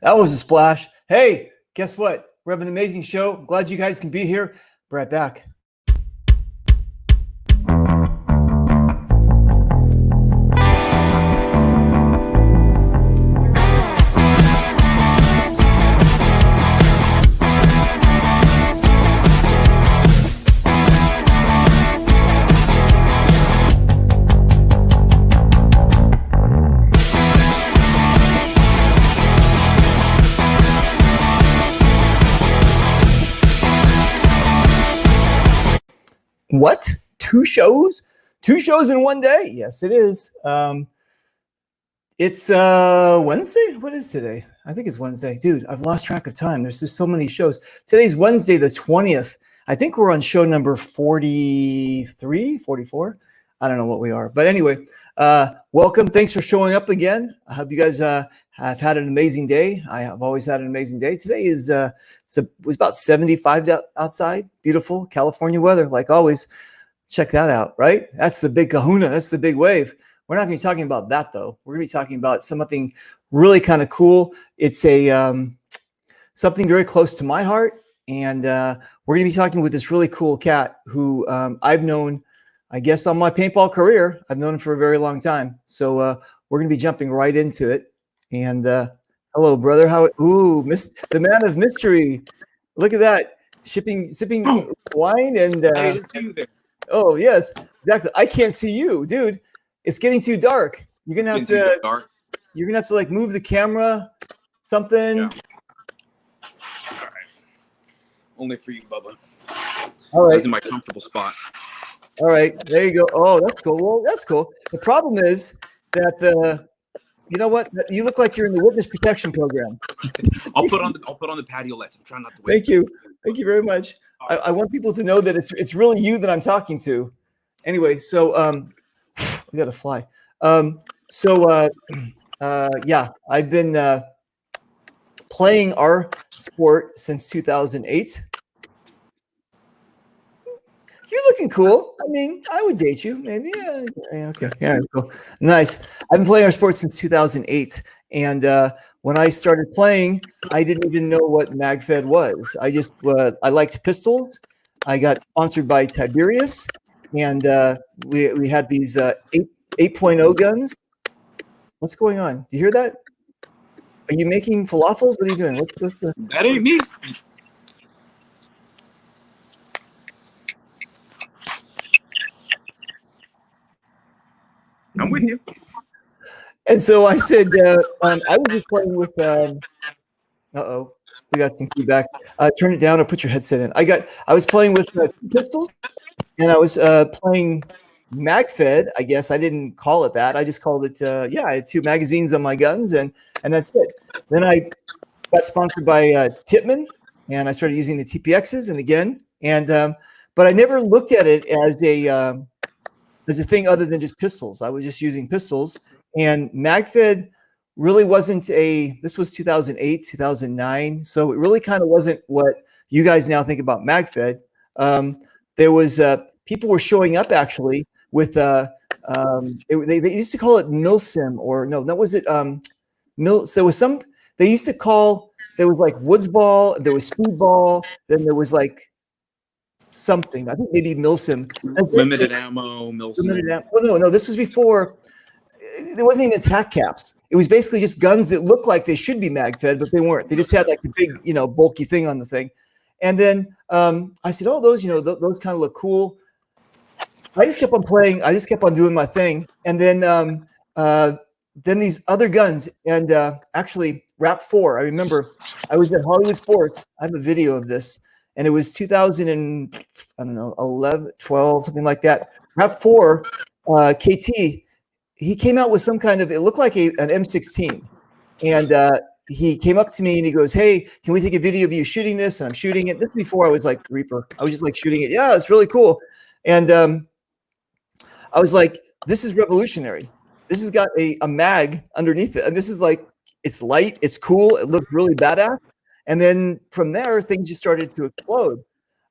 That was a splash. Hey, guess what? We're having an amazing show. Glad you guys can be here. Be right back. What? 2 shows? 2 shows in one day? Yes, it is. It's Wednesday? What is today? I think it's Wednesday. Dude, I've lost track of time. There's just so many shows. Today's Wednesday, the 20th. I think we're on show number 43, 44. I don't know what we are. But anyway, welcome. Thanks for showing up again. I hope you guys have had an amazing day. I have always had an amazing day. Today is it was about 75 outside. Beautiful California weather, like always. Check that out, right? That's the big kahuna. That's the big wave. We're not going to be talking about that, though. We're going to be talking about something really kind of cool. It's a something very close to my heart. And we're going to be talking with this really cool cat who I've known, I guess, on my paintball career. I've known him for a very long time. So we're going to be jumping right into it. And hello, brother. The man of mystery. Look at that. Sipping wine and. Hey, it's you there. Oh, yes, exactly. I can't see you, dude. It's getting too dark. You're going to have to. Dark. You're going to have to like move the camera, something. Yeah. All right. Only for you, Bubba. All right. This is my comfortable spot. All right, there you go. Oh, that's cool. Well, that's cool. The problem is that you know what? You look like you're in the witness protection program. I'll put on the patio lights. I'm trying not to wait. Thank you very much. I want people to know that it's really you that I'm talking to. Anyway, so we got to fly. Yeah, I've been playing our sport since 2008. You're looking cool. I mean, I would date you, maybe. Yeah, okay. Yeah, cool. Nice. I've been playing our sport since 2008. And when I started playing, I didn't even know what MagFed was. I liked pistols. I got sponsored by Tiberius. And we had these 8.0 guns. What's going on? Do you hear that? Are you making falafels? What are you doing? What's the... That ain't me. I'm with you. And so I said, I was just playing with, uh-oh, we got some feedback. Turn it down or put your headset in. I was playing with pistols, and I was playing MagFed. I guess I didn't call it that. I just called it, I had 2 magazines on my guns, and that's it. Then I got sponsored by Tippmann, and I started using the TPXs, and again, but I never looked at it as a thing other than just pistols. I was just using pistols, and MagFed really wasn't this was 2008, 2009. So it really kind of wasn't what you guys now think about MagFed. There was, people were showing up actually with, they used to call it Milsim, or no, that was it. There was they used to call, there was like Woods Ball, there was Speedball, then there was like, something. I think maybe Milsim. Limited ammo, Milsim. Well, no. This was before. There wasn't even attack caps. It was basically just guns that looked like they should be mag-fed, but they weren't. They just had like a big, bulky thing on the thing. And then I said, "Oh, those, those kind of look cool." I just kept on playing. I just kept on doing my thing. And then these other guns, and actually Rap 4. I remember I was at Hollywood Sports. I have a video of this. And it was 2011, 12, something like that. Rap 4, KT, he came out with some kind of, it looked like an M16. And he came up to me and he goes, "Hey, can we take a video of you shooting this?" And I'm shooting it. This is before I was like Reaper. I was just like shooting it. Yeah, it's really cool. And I was like, this is revolutionary. This has got a mag underneath it. And this is like, it's light, it's cool, it looks really badass. And then from there, things just started to explode.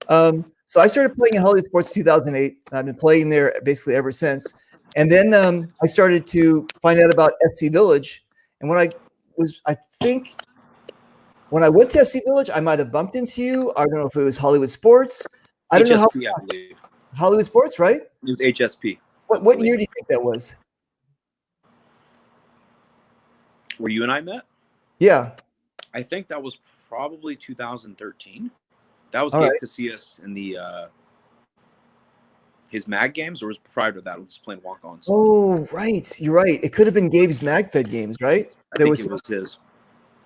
So I started playing in Hollywood Sports 2008. I've been playing there basically ever since. And then I started to find out about FC Village. And when I think when I went to SC Village, I might have bumped into you. I don't know if it was Hollywood Sports. I don't know how. HSP, I believe. Hollywood Sports, right? It was HSP. What year do you think that was? Where you and I met? Yeah. I think that was probably 2013. That was All Gabe right. Casillas in the his mag games, or was prior to that? I was playing walk-ons. Oh, right. You're right. It could have been Gabe's MagFed games, right? I think it was his.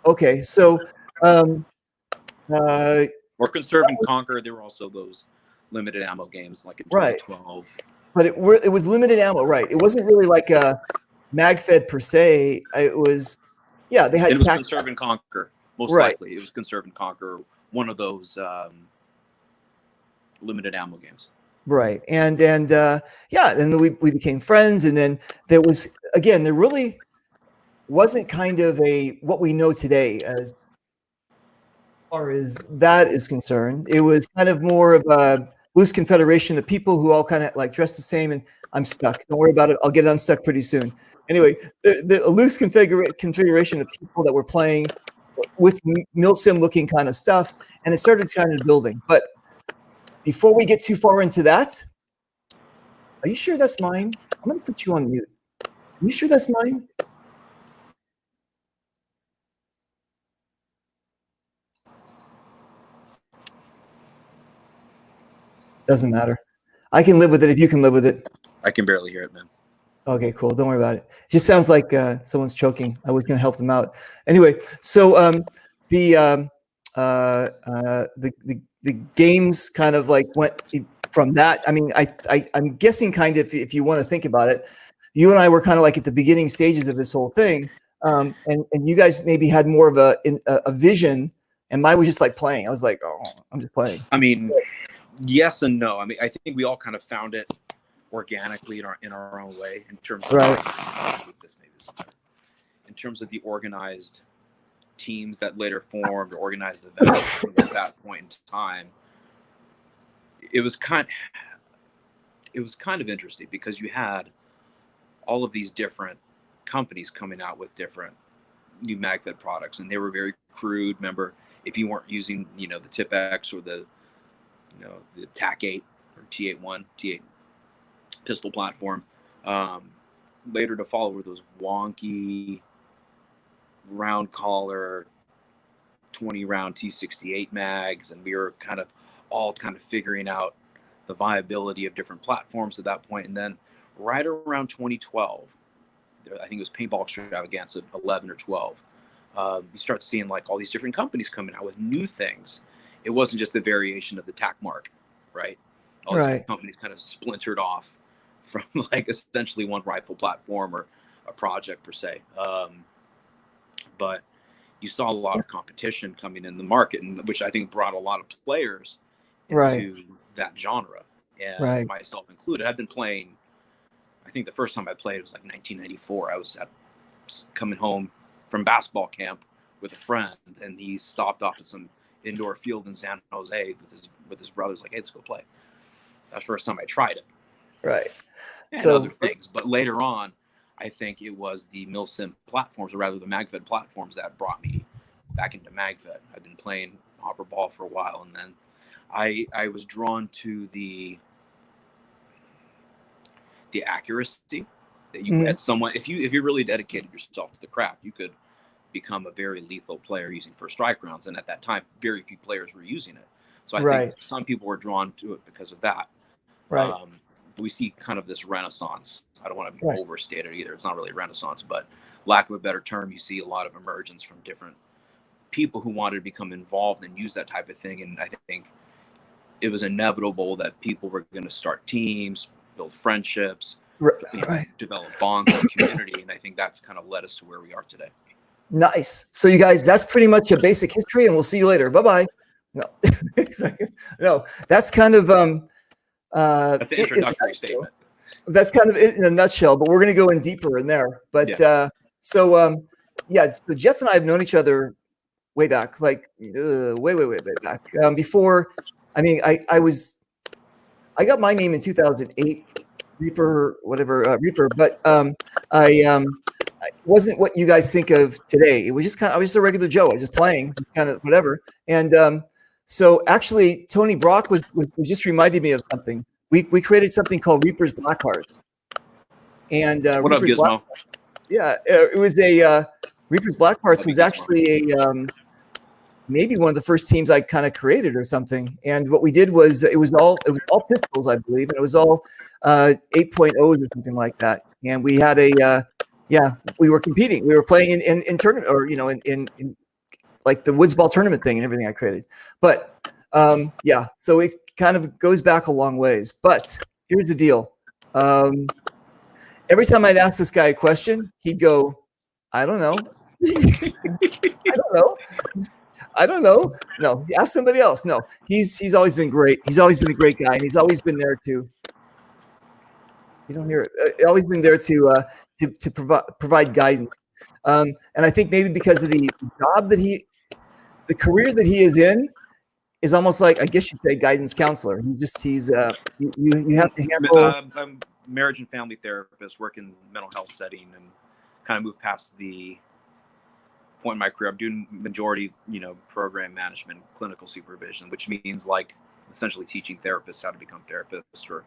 Okay, so Or Conserve and Conquer. There were also those limited ammo games, like in Right. 2012. but it was limited ammo, right? It wasn't really like a MagFed per se. It was, yeah, they had It was Conserve and Conquer, most Right. likely. It was Conserve and Conquer, one of those limited ammo games. Right. And yeah, and then we became friends. And then there was, again, there really wasn't kind of what we know today as far as that is concerned. It was kind of more of a loose confederation of people who all kind of like dress the same. And I'm stuck. Don't worry about it. I'll get unstuck pretty soon. Anyway, the loose configuration of people that were playing with milsim looking kind of stuff. And it started kind of building. But before we get too far into that, are you sure that's mine? I'm going to put you on mute. Are you sure that's mine? Doesn't matter. I can live with it if you can live with it. I can barely hear it, man. Okay, cool. Don't worry about it. It just sounds like someone's choking. I was going to help them out. Anyway, so the games kind of like went from that. I mean, I'm guessing kind of if you want to think about it, you and I were kind of like at the beginning stages of this whole thing, and you guys maybe had more of a vision, and mine was just like playing. I was like, oh, I'm just playing. I mean, yes and no. I mean, I think we all kind of found it organically in our own way in terms of in terms of the organized teams that later formed or organized events at that point in time. It was kind of interesting because you had all of these different companies coming out with different new MagFed products, and they were very crude. Remember, if you weren't using the Tip-X or the TAC-8 or T8-1 T8 pistol platform, later to follow were those wonky round collar 20 round T68 mags, and we were all figuring out the viability of different platforms at that point. And then right around 2012, I think it was Paintball Extravaganza 11 or 12, you start seeing like all these different companies coming out with new things. It wasn't just the variation of the TAC mark, right? All these companies kind of splintered off from like essentially one rifle platform or a project per se. But you saw a lot of competition coming in the market, and which I think brought a lot of players into that genre, and myself included. I've been playing, I think the first time I played was like 1994. I was coming home from basketball camp with a friend, and he stopped off at some indoor field in San Jose with his brothers, like, hey, let's go play. That's the first time I tried it. Right. And so other things. But later on, I think it was the milsim platforms, or rather the MagFed platforms, that brought me back into MagFed. I've been playing hopper ball for a while, and then I was drawn to the accuracy that you had someone, if you really dedicated yourself to the craft, you could become a very lethal player using first strike rounds. And at that time, very few players were using it. So I think some people were drawn to it because of that. Right. We see kind of this renaissance. I don't want to overstate it either. It's not really a renaissance, but lack of a better term, you see a lot of emergence from different people who wanted to become involved and use that type of thing. And I think it was inevitable that people were going to start teams, build friendships, develop bonds in the community. And I think that's kind of led us to where we are today. Nice. So you guys, that's pretty much a basic history, and we'll see you later. Bye-bye. No, no, that's kind of, that's the introductory statement. That's kind of it in a nutshell, but we're going to go in deeper in there. But so Jeff and I have known each other way back, like way back. Before, I mean, I got my name in 2008, Reaper, whatever, Reaper. But it wasn't what you guys think of today. It was just I was just a regular Joe. I was just playing, kind of whatever. And so actually, Tony Brock was just reminded me of something. We created something called Reaper's Black Hearts. And What up, Reaper's Black, Gizmo? yeah, it was a Reaper's Black Hearts was actually a maybe one of the first teams I kind of created or something. And what we did was it was all pistols, I believe, and it was all 8.0s or something like that. And we had a we were competing. We were playing in tournament, or in like the Woods Ball tournament thing and everything I created. But so it kind of goes back a long ways. But here's the deal. Every time I'd ask this guy a question, he'd go, I don't know. I don't know. I don't know. No, ask somebody else. No, he's always been great. He's always been a great guy, and he's always been there to. You don't hear it. Always been there to provide guidance. And I think maybe because of the job that the career that he is in, is almost like, I guess you'd say, guidance counselor. He's you have to handle. I'm marriage and family therapist, work in mental health setting, and kind of move past the point in my career. I'm doing majority, program management, clinical supervision, which means like essentially teaching therapists how to become therapists, or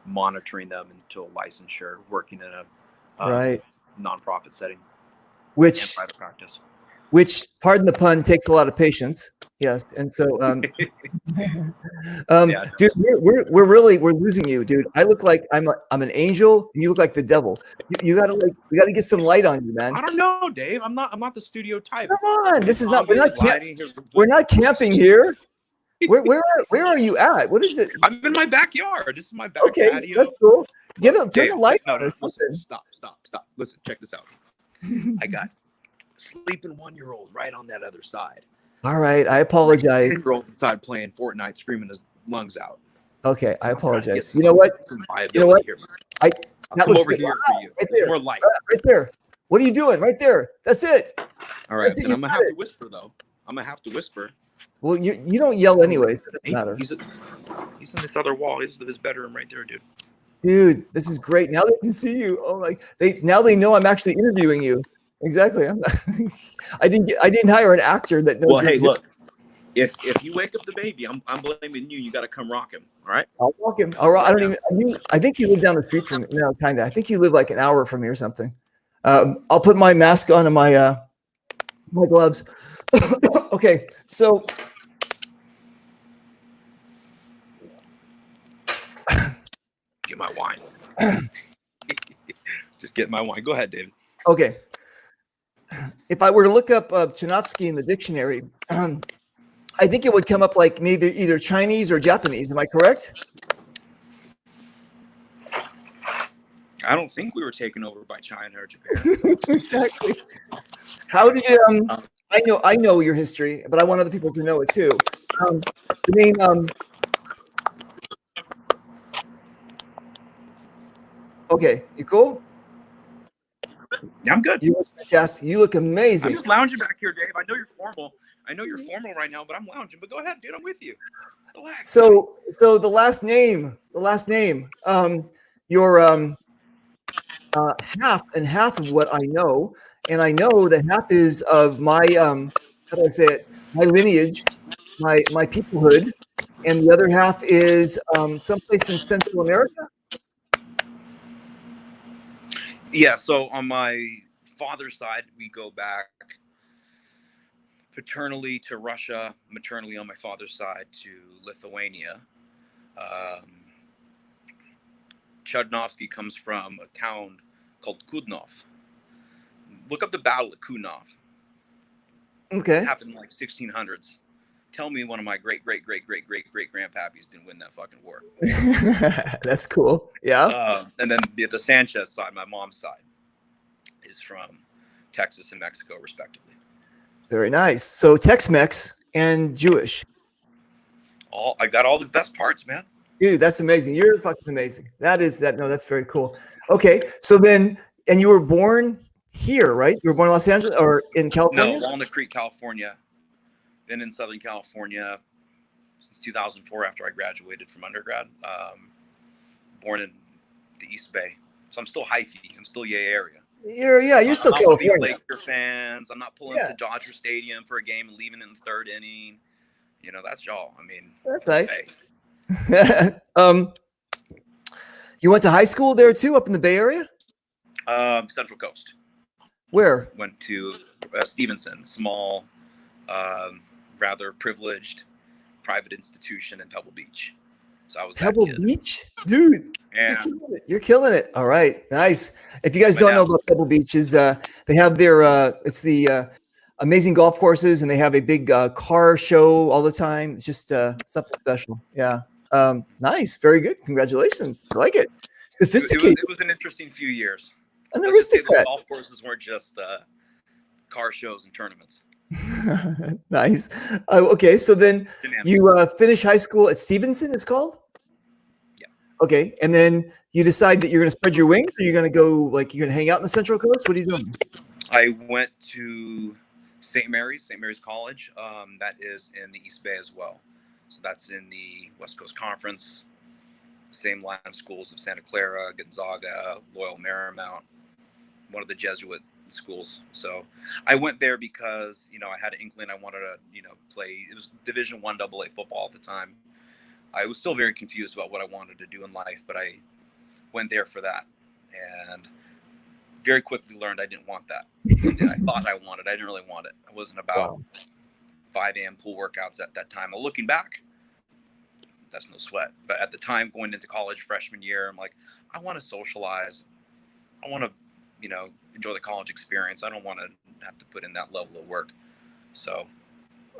monitoring them until licensure, working in a nonprofit setting, which private practice. Which, pardon the pun, takes a lot of patience. Yes, and so, dude, we're losing you, dude. I look like I'm an angel, and you look like the devil. We gotta get some light on you, man. I don't know, Dave. I'm not the studio type. Come on, this is not. We're not camping here. Where are you at? What is it? I'm in my backyard. This is my back patio. That's cool. Turn the light on. No, listen, stop. Listen, check this out. I got sleeping 1-year-old right on that other side. All right, I apologize. 10-year-old inside playing Fortnite, screaming his lungs out. Okay, I apologize. You know what? I'll come over here for you. Right there. More light. Right there. What are you doing? Right there. That's it. All right, and I'm gonna have to whisper though. I'm gonna have to whisper. Well, you don't yell anyway, so it doesn't matter. He's in this other wall. He's in his bedroom right there, dude. Dude, this is great. Now they can see you. Oh my! Now they know I'm actually interviewing you. Exactly. I didn't hire an actor that knows. Well, hey, look. If you wake up the baby, I'm blaming you. You got to come rock him. All right. I'll rock him. I think you live down the street from me. No, kind of. I think you live like an hour from me or something. I'll put my mask on and my gloves. Okay, so. Get my wine. Just get my wine. Go ahead, David. Okay. If I were to look up Chudnofsky in the dictionary, I think it would come up like either Chinese or Japanese. Am I correct? I don't think we were taken over by China or Japan. Exactly. How did you? I know your history, but I want other people to know it too. The name. Okay, you cool? Yeah, I'm good. You look fantastic. You look amazing. I'm just lounging back here, Dave. I know you're formal. Right now, but I'm lounging. But go ahead, dude. I'm with you. Relax. So the last name. You're half and half of what I know, and I know that half is of my how do I say it? My lineage, my peoplehood, and the other half is someplace in Central America. Yeah, so on my father's side, we go back paternally to Russia, maternally on my father's side to Lithuania. Chudnofsky comes from a town called Chudnov. Look up the Battle of Chudnov. Okay. It happened in like 1600s. Tell me one of my great grandpappies didn't win that fucking war. That's cool. Yeah. And then the Sanchez side, my mom's side, is from Texas and Mexico, respectively. Very nice. So Tex-Mex and Jewish. I got all the best parts, man. Dude, that's amazing. You're fucking amazing. That's very cool. Okay. So then, and you were born here, right? You were born in Los Angeles or in California? No, Walnut Creek, California. Been in Southern California since 2004 after I graduated from undergrad. Born in the East Bay. So I'm still hyphy. I'm still Yay area. You're still I'm not one of these California. Laker fans. I'm not pulling Yeah, to Dodger Stadium for a game and leaving in the third inning. You know, that's y'all. I mean, that's hey, nice. You went to high school there too, up in the Bay Area? Central Coast. Where? Went to Stevenson, small, rather privileged private institution in Pebble Beach. So I was that Pebble kid. Beach? Dude, Yeah. you're killing it. All right, nice. If you guys My don't dad know was about Pebble Beach, they have their it's the amazing golf courses, and they have a big car show all the time. It's just something special. Yeah. Nice. Very good. Congratulations. I like it. Sophisticated. it was an interesting few years. An Let's just say those aristocrat. golf courses weren't just car shows and tournaments. Nice. Okay, so then you finish high school at Stevenson, it's called? Yeah. Okay, and then you decide that you're going to spread your wings, or you're going to go, like, you're going to hang out in the Central Coast? What are you doing? I went to St. Mary's College. That is in the East Bay as well. So that's in the West Coast Conference. Same line of schools of Santa Clara, Gonzaga, Loyola Marymount, one of the Jesuit schools. So I went there because, you know, I had an inkling I wanted to, you know, play. It was Division I AA football at the time. I was still very confused about what I wanted to do in life, but I went there for that. And very quickly learned I didn't want that. I thought I wanted. I didn't really want it. It wasn't about 5 a.m. pool workouts at that time. Well, looking back, that's no sweat. But at the time, going into college freshman year, I'm like, I want to socialize. I want to, you know, enjoy the college experience. I don't want to have to put in that level of work. So,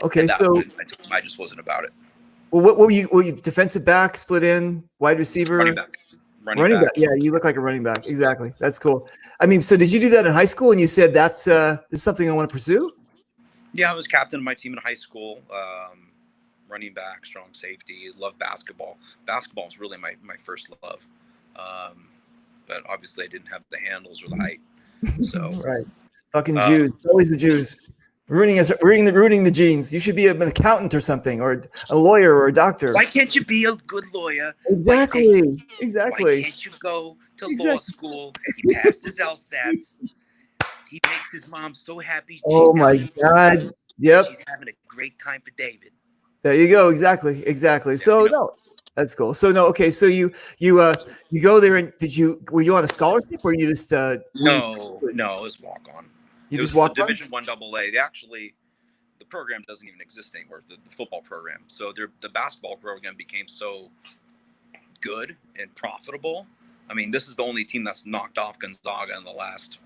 okay, so I just wasn't about it. Well, what were you? Were you defensive back, split in, wide receiver? Running back. Running back. Yeah, you look like a running back. Exactly. That's cool. I mean, so did you do that in high school? And you said this is something I want to pursue? Yeah, I was captain of my team in high school. Running back, strong safety. Love basketball. Basketball was really my first love. But obviously, I didn't have the handles or the height. So right, fucking Jews. Always the Jews. Ruining the genes. You should be an accountant or something, or a lawyer or a doctor. Why can't you be a good lawyer? Exactly. Why can't you go to law school? He passed his LSATs. He makes his mom so happy. Oh my God. Yep. She's having a great time for David. There you go. Exactly. So no, that's cool. So no, okay. So you go there, and were you on a scholarship, or you just No, it was walk on. You just walked on? Division I AA. The program doesn't even exist anymore. The football program. So the basketball program became so good and profitable. I mean, this is the only team that's knocked off Gonzaga in the last,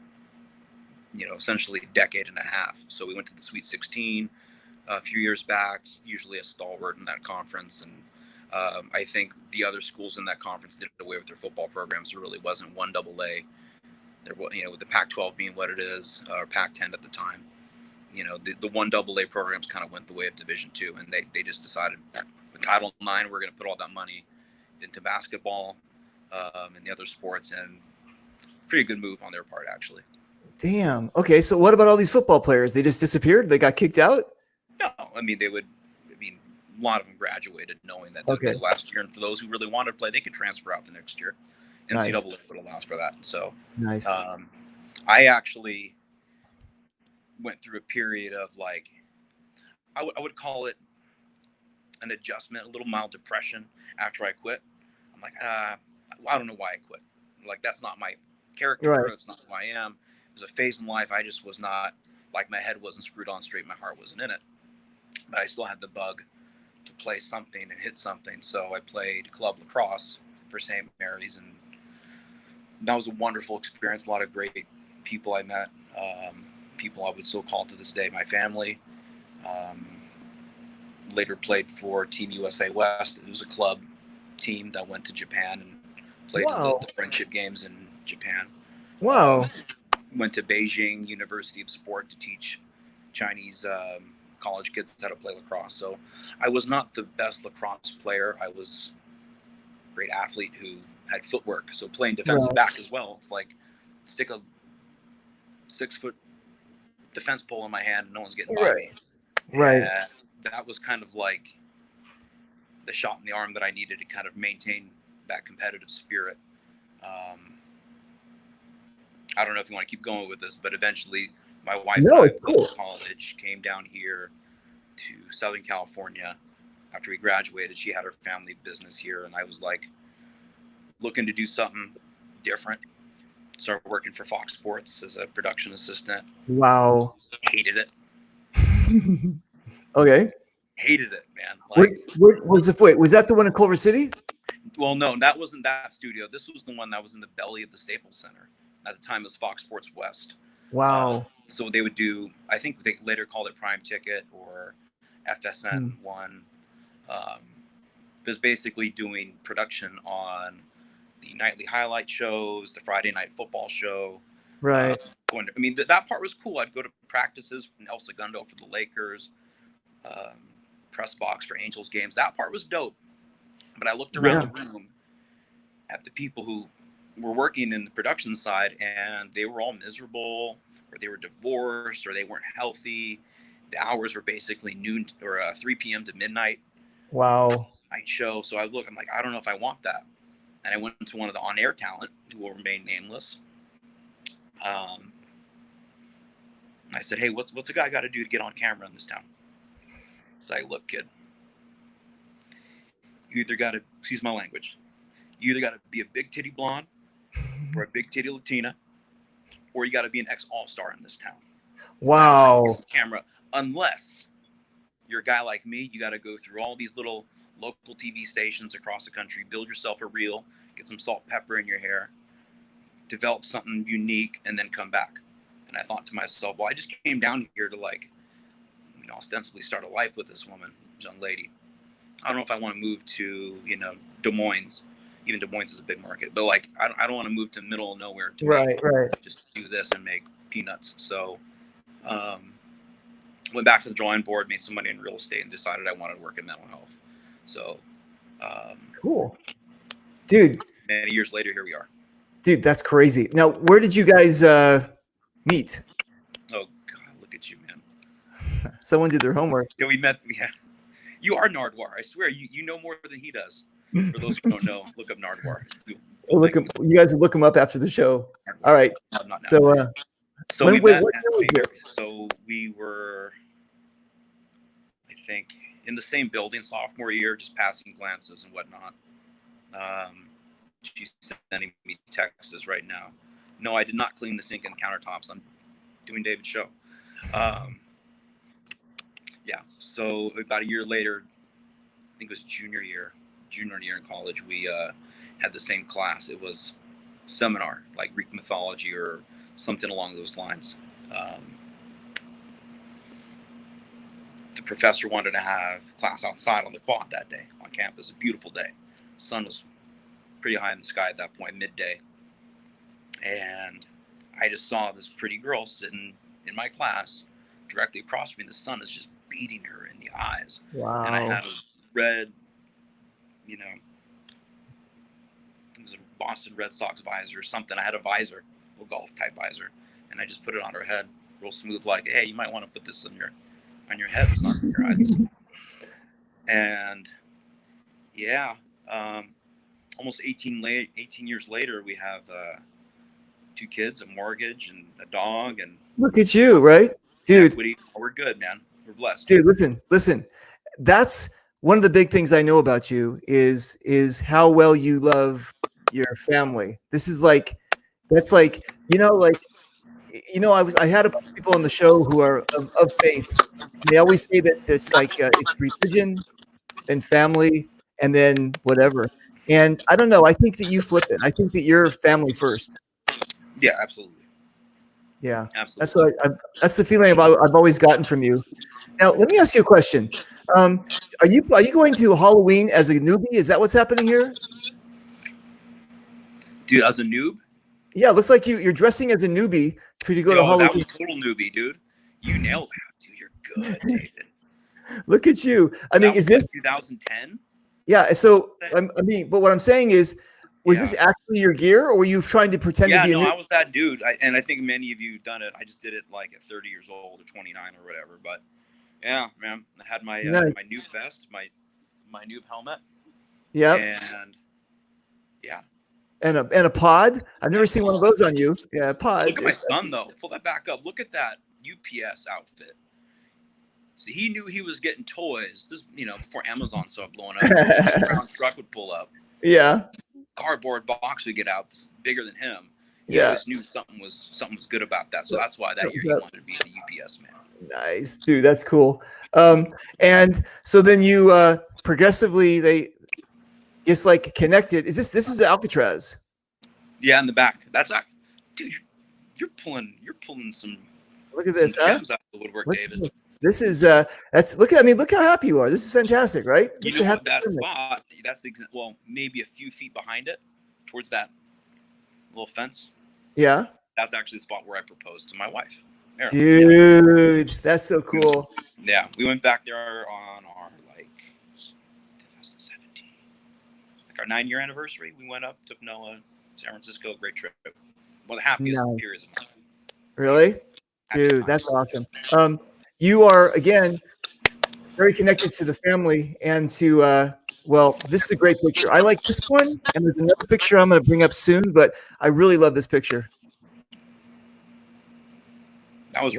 you know, essentially decade and a half. So we went to the Sweet 16 a few years back, usually a stalwart in that conference. And I think the other schools in that conference did away with their football programs. There really wasn't one AA. There, you know, with the Pac-12 being what it is, or Pac-10 at the time, you know, the one AA programs kind of went the way of Division II, and they just decided with Title IX, we're going to put all that money into basketball and the other sports, and pretty good move on their part, actually. Damn. Okay, so what about all these football players? They just disappeared? They got kicked out? No, I mean, a lot of them graduated knowing that the last year, and for those who really wanted to play, they could transfer out the next year. NCAA would allow for that. So nice. I actually went through a period of, like, I would call it an adjustment, a little mild depression after I quit. I'm like, I don't know why I quit. Like, that's not my character. Right. That's not who I am. It was a phase in life. I just was not, like, my head wasn't screwed on straight. My heart wasn't in it. But I still had the bug to play something and hit something. So I played club lacrosse for St. Mary's, and that was a wonderful experience. A lot of great people I met, people I would still call to this day my family. Later played for Team USA West. It was a club team that went to Japan and played the friendship games in Japan. Wow. Went to Beijing University of Sport to teach Chinese college kids how to play lacrosse. So I was not the best lacrosse player. I was a great athlete who had footwork. So playing defensive back as well. It's like stick a 6-foot defense pole in my hand and no one's getting by me. Right. And that was kind of like the shot in the arm that I needed to kind of maintain that competitive spirit. I don't know if you want to keep going with this, but eventually my wife and No, I it's cool. left college, came down here to Southern California. After we graduated, she had her family business here, and I was like looking to do something different. Started working for Fox Sports as a production assistant. Wow. Hated it. Okay. Hated it, man. Like, Wait, was that the one in Culver City? well, no, that wasn't that studio. This was the one that was in the belly of the Staples Center. At the time, it was Fox Sports West. Wow. So they would do, I think they later called it Prime Ticket or FSN One. It was basically doing production on the nightly highlight shows, the Friday night football show. Right. That part was cool. I'd go to practices from El Segundo for the Lakers, press box for Angels games. That part was dope. But I looked around the room at the people who were working in the production side, and they were all miserable, or they were divorced, or they weren't healthy. The hours were basically noon or 3 p.m. to midnight. Wow. Night show. So I'm like, I don't know if I want that. And I went to one of the on-air talent, who will remain nameless. I said, hey, what's a guy got to do to get on camera in this town? So I look, kid, you either got to, excuse my language, you either got to be a big titty blonde or a big titty Latina, or you got to be an ex-all-star in this town. Wow. Camera, unless you're a guy like me, you got to go through all these little local TV stations across the country, build yourself a reel, get some salt, pepper in your hair, develop something unique, and then come back. And I thought to myself, well, I just came down here to ostensibly start a life with this woman, young lady. I don't know if I want to move to, Des Moines. Even Des Moines is a big market, but I don't want to move to middle of nowhere to just do this and make peanuts. So, went back to the drawing board, made some money in real estate, and decided I wanted to work in mental health. So, cool, dude. Many years later, here we are. Dude, that's crazy. Now, where did you guys meet? Oh God, look at you, man. Someone did their homework. Yeah, we met. Yeah, you are Nardwar. I swear, you know more than he does. For those who don't know, look up Nardwar. You guys will look him up after the show. Nardwar. All right. So we met. So we were, I think, in the same building sophomore year, just passing glances and whatnot. She's sending me texts right now. No, I did not clean the sink and countertops. I'm doing David's show. Yeah. So about a year later, I think it was junior year in college, we had the same class. It was seminar, like Greek mythology or something along those lines. The professor wanted to have class outside on the quad that day on campus. A beautiful day. The sun was pretty high in the sky at that point, midday. And I just saw this pretty girl sitting in my class directly across from me. The sun is just beating her in the eyes. Wow. And I had a red, it was a Boston Red Sox visor or something. I had a visor, a golf type visor, and I just put it on her head real smooth, like, hey, you might want to put this on your head. It's not your eyes. And yeah, almost 18 years later, we have 2 kids, a mortgage, and a dog. And look at you, right, dude? Equity. We're good, man. We're blessed. Dude, listen. That's one of the big things I know about you is how well you love your family. This is I had a bunch of people on the show who are of faith. They always say that it's it's religion, then family, and then whatever. And I don't know. I think that you flip it. I think that you're family first. Yeah, absolutely. Yeah, absolutely. That's the feeling I've always gotten from you. Now, let me ask you a question. Are you going to Halloween as a newbie? Is that what's happening here? Dude, as a noob? Yeah, it looks like you're dressing as a newbie for you to go to Halloween. That was total newbie, dude. You nailed that, dude. You're good, David. Look at you. I mean, is it 2010? Yeah. So but what I'm saying is, was this actually your gear, or were you trying to pretend to be a newbie? I was that dude. And I think many of you done it. I just did it like at 30 years old or 29 or whatever. But yeah, man, I had my my noob vest, my noob helmet. Yeah. And yeah. and a pod. I've never seen one of those on you. Yeah, a pod. Look at my son though. Pull that back up. Look at that UPS outfit. So he knew he was getting toys. This, before Amazon started blowing up. The brown truck would pull up. Yeah. Cardboard box would get out, bigger than him. He Yeah. always knew something was good about that. So that's why that year he wanted to be the UPS man. Nice, dude. That's cool. And so then you progressively they just like connected. This is Alcatraz? Yeah, in the back. That's not, dude. You're pulling some. Look at this, gems out of the woodwork, David. This is look how happy you are. This is fantastic, right? This You know what that spot? That's maybe a few feet behind it, towards that little fence. Yeah. That's actually the spot where I proposed to my wife. Erin. Dude, that's so cool. Yeah, we went back there on our 2017, our 9-year anniversary. We went up, took Noah, San Francisco, great trip. One of the happiest periods of my life. Really? Dude, that's awesome. You are, again, very connected to the family and to, this is a great picture. I like this one, and there's another picture I'm going to bring up soon, but I really love this picture. That was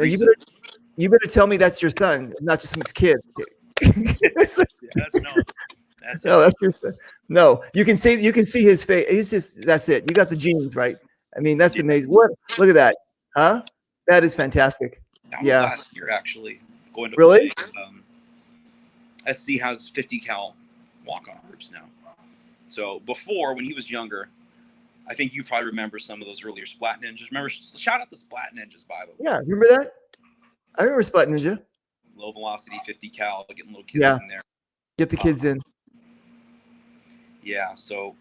you better tell me that's your son, not just some kid. That's your son. No, you can see his face. He's just, that's it. You got the genes, right? I mean, that's amazing. What? Look at that. Huh? That is fantastic. That was last year, actually. Going to really? SD has 50 cal walk-on groups now. So before, when he was younger, I think you probably remember some of those earlier Splat Ninjas. Remember, shout out the Splat Ninjas, by the way. Yeah, remember that? I remember Splat Ninja. Low velocity, 50 cal, getting little kids in there. Get the kids in. Yeah, so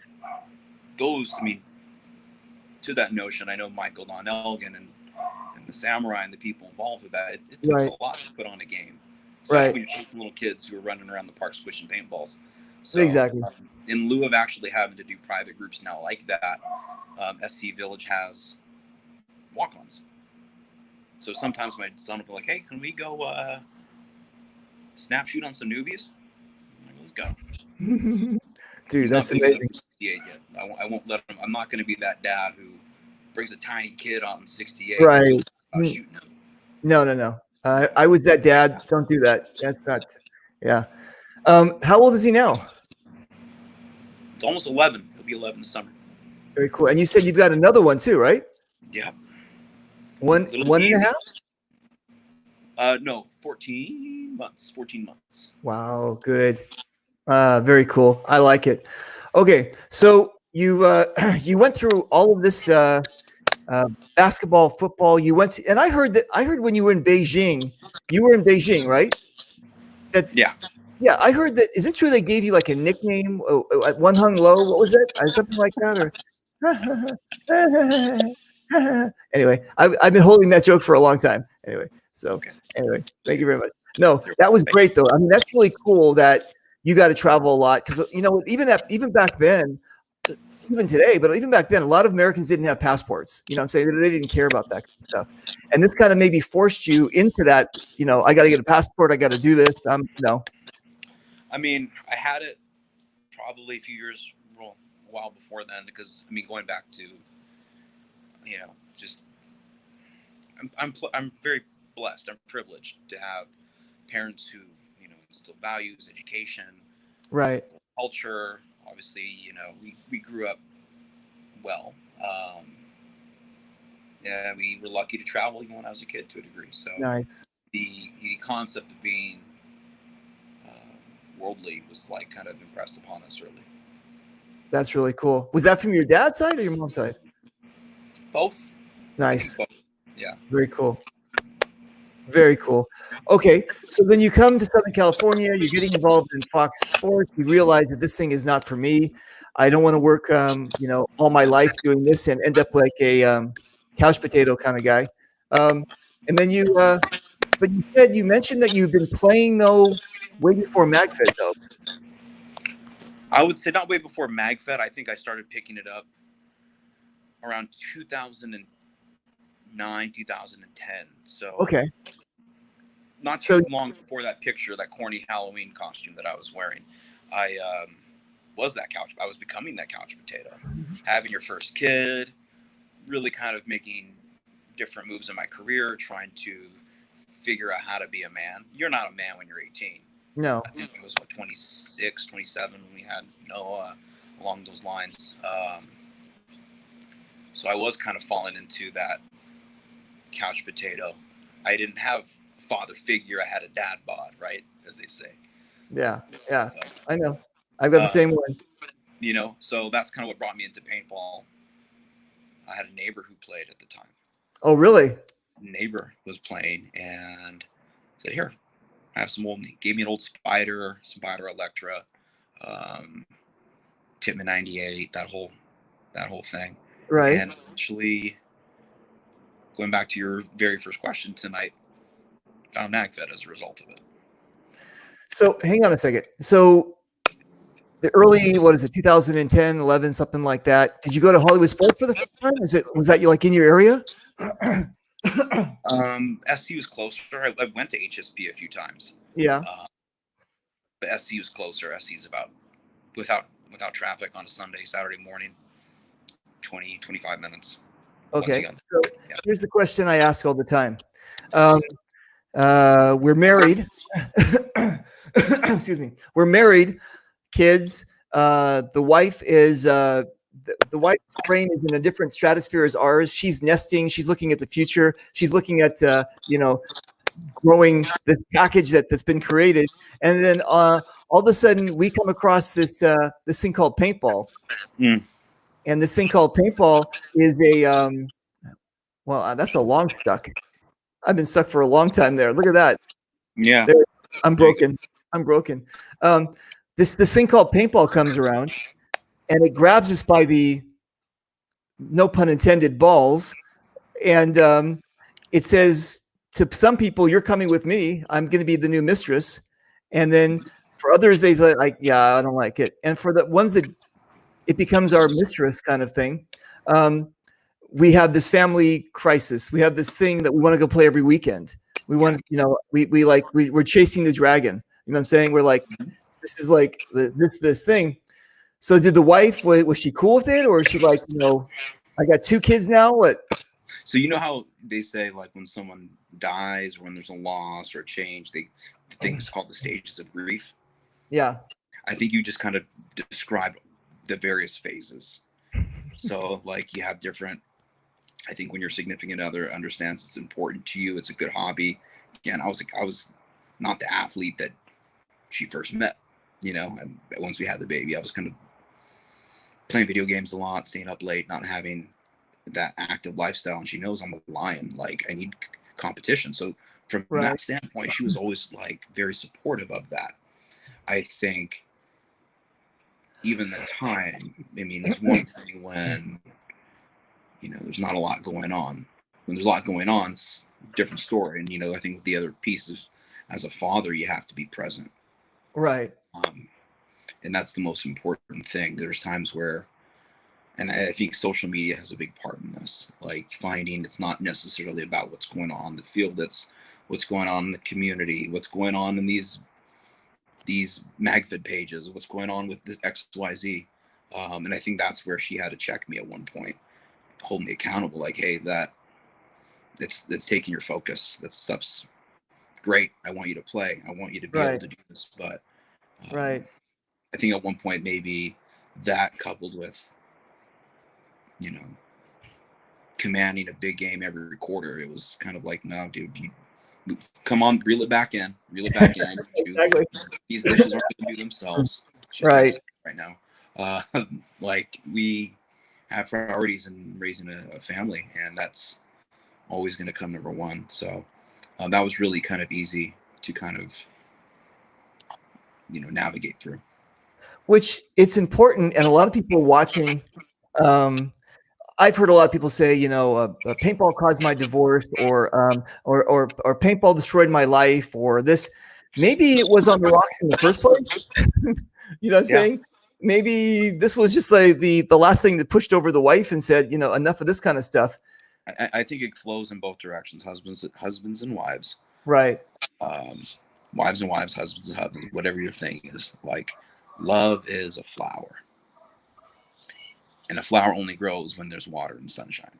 those, to that notion, I know Michael Don Elgin and the Samurai and the people involved with that, it takes a lot to put on a game. Especially when you're teaching little kids who are running around the park squishing paintballs. So, exactly. In lieu of actually having to do private groups now like that, SC Village has walk-ons. So sometimes my son will be like, "Hey, can we go snap shoot on some newbies?" I'm like, "Let's go." Dude, that's amazing. Yet. I won't let him. I'm not going to be that dad who brings a tiny kid on 68. Right. Shooting him. No. I was that dad. Don't do that. That's not. Yeah. How old is he now? It's almost 11. He'll be 11 this summer. Very cool. And you said you've got another one too, right? Yeah. One and a half? No, 14 months. 14 months. Wow, good. Very cool. I like it. Okay, so you went through all of this basketball, football. You went to, and I heard when you were in Beijing, right? Yeah, I heard that. Is it true they gave you like a nickname? One Hung Low. What was it? Something like that, or anyway, I've been holding that joke for a long time. Anyway, thank you very much. No, that was great though. That's really cool that you got to travel a lot because even back then, even today, but even back then, a lot of Americans didn't have passports. You know what I'm saying? They didn't care about that kind of stuff. And this kind of maybe forced you into that, I got to get a passport. I got to do this. I had it probably a while before then because, going back to, just, I'm very blessed. I'm privileged to have parents who, instill values, education, right, culture. Obviously, we grew up well. We were lucky to travel even when I was a kid to a degree. So nice. The concept of being worldly was kind of impressed upon us early. That's really cool. Was that from your dad's side or your mom's side? Both. Nice. Both. Yeah. Very cool. Very cool. Okay, so then you come to Southern California, you're getting involved in Fox Sports, you realize that this thing is not for me. I don't want to work, all my life doing this and end up like a couch potato kind of guy. And then but you mentioned that you've been playing though way before MagFed though. I would say not way before MagFed. I think I started picking it up around 2009, 2010. So okay. Not too long before that picture, that corny Halloween costume that I was wearing. I was that couch. I was becoming that couch potato. Having your first kid, really kind of making different moves in my career, trying to figure out how to be a man. You're not a man when you're 18. No. I think it was 26, 27 when we had Noah, along those lines. So I was kind of falling into that couch potato. I didn't have a father figure. I had a dad bod, right, as they say. Yeah. Yeah. So, I know. I've got the same one. You know, so that's kind of what brought me into paintball. I had a neighbor who played at the time. Oh, really? Neighbor was playing and said, "Here, I have some old." He gave me an old Spider Electra, Tippmann 98, that whole thing. Right. And actually, going back to your very first question tonight, found NAGFed as a result of it. So hang on a second. So the early, what is it, 2010, 11, something like that. Did you go to Hollywood Sports for the first time? Was that you like in your area? SC was closer. I went to HSP a few times. Yeah. But SC was closer. SC's about, without traffic on a Sunday, Saturday morning, 20, 25 minutes. Okay. So here's the question I ask all the time. We're married. Excuse me. We're married, kids. The wife is the wife's brain is in a different stratosphere as ours. She's nesting. She's looking at the future. She's looking at growing this package that's been created. And then all of a sudden we come across this thing called paintball. And this thing called paintball is that's a long stuck. I've been stuck for a long time there. Look at that. Yeah. There, I'm broken. This thing called paintball comes around and it grabs us by the, no pun intended, balls. And it says to some people, "You're coming with me. I'm going to be the new mistress." And then for others, they say like, "Yeah, I don't like it." And for the ones that it becomes our mistress kind of thing, we have this family crisis. We have this thing that we want to go play every weekend. We want, we're chasing the dragon. You know what I'm saying? We're like, this is like this thing. So did the wife, was she cool with it? Or is she like, I got 2 kids now. What? So you know how they say, like, when someone dies or when there's a loss or a change, the things called the stages of grief. Yeah. I think you just kind of described the various phases. So like you have different, I think when your significant other understands it's important to you, it's a good hobby. Again, I was not the athlete that she first met, and once we had the baby, I was kind of playing video games a lot, staying up late, not having that active lifestyle. And she knows I'm a lion. Like, I need competition. So from that standpoint, she was always like very supportive of that. I think even the time, I mean, it's one thing when, there's not a lot going on. When there's a lot going on, it's a different story. And, I think the other piece is, as a father, you have to be present. Right. And that's the most important thing. There's times where, and I think social media has a big part in this, like finding it's not necessarily about what's going on in the field. It's what's going on in the community, what's going on in these MagFed pages, what's going on with this XYZ. And I think that's where she had to check me at one point, hold me accountable. Like, hey, that's taking your focus. That stuff's great. I want you to play. I want you to be able to do this. But I think at one point, maybe that coupled with, commanding a big game every quarter, it was kind of like, no, dude, you come on, reel it back in. Exactly. These dishes aren't going to do themselves. Right now. Like, we have priorities in raising a family, and that's always going to come number one. So that was really kind of easy to kind of, navigate through. Which it's important. And a lot of people watching, I've heard a lot of people say, paintball caused my divorce, or paintball destroyed my life, or this. Maybe it was on the rocks in the first place. You know what I'm saying? Maybe this was just like the last thing that pushed over the wife and said, enough of this kind of stuff. I think it flows in both directions, husbands and wives. Right. Wives and wives, husbands and husbands, whatever your thing is. Like, Love is a flower, and a flower only grows when there's water and sunshine.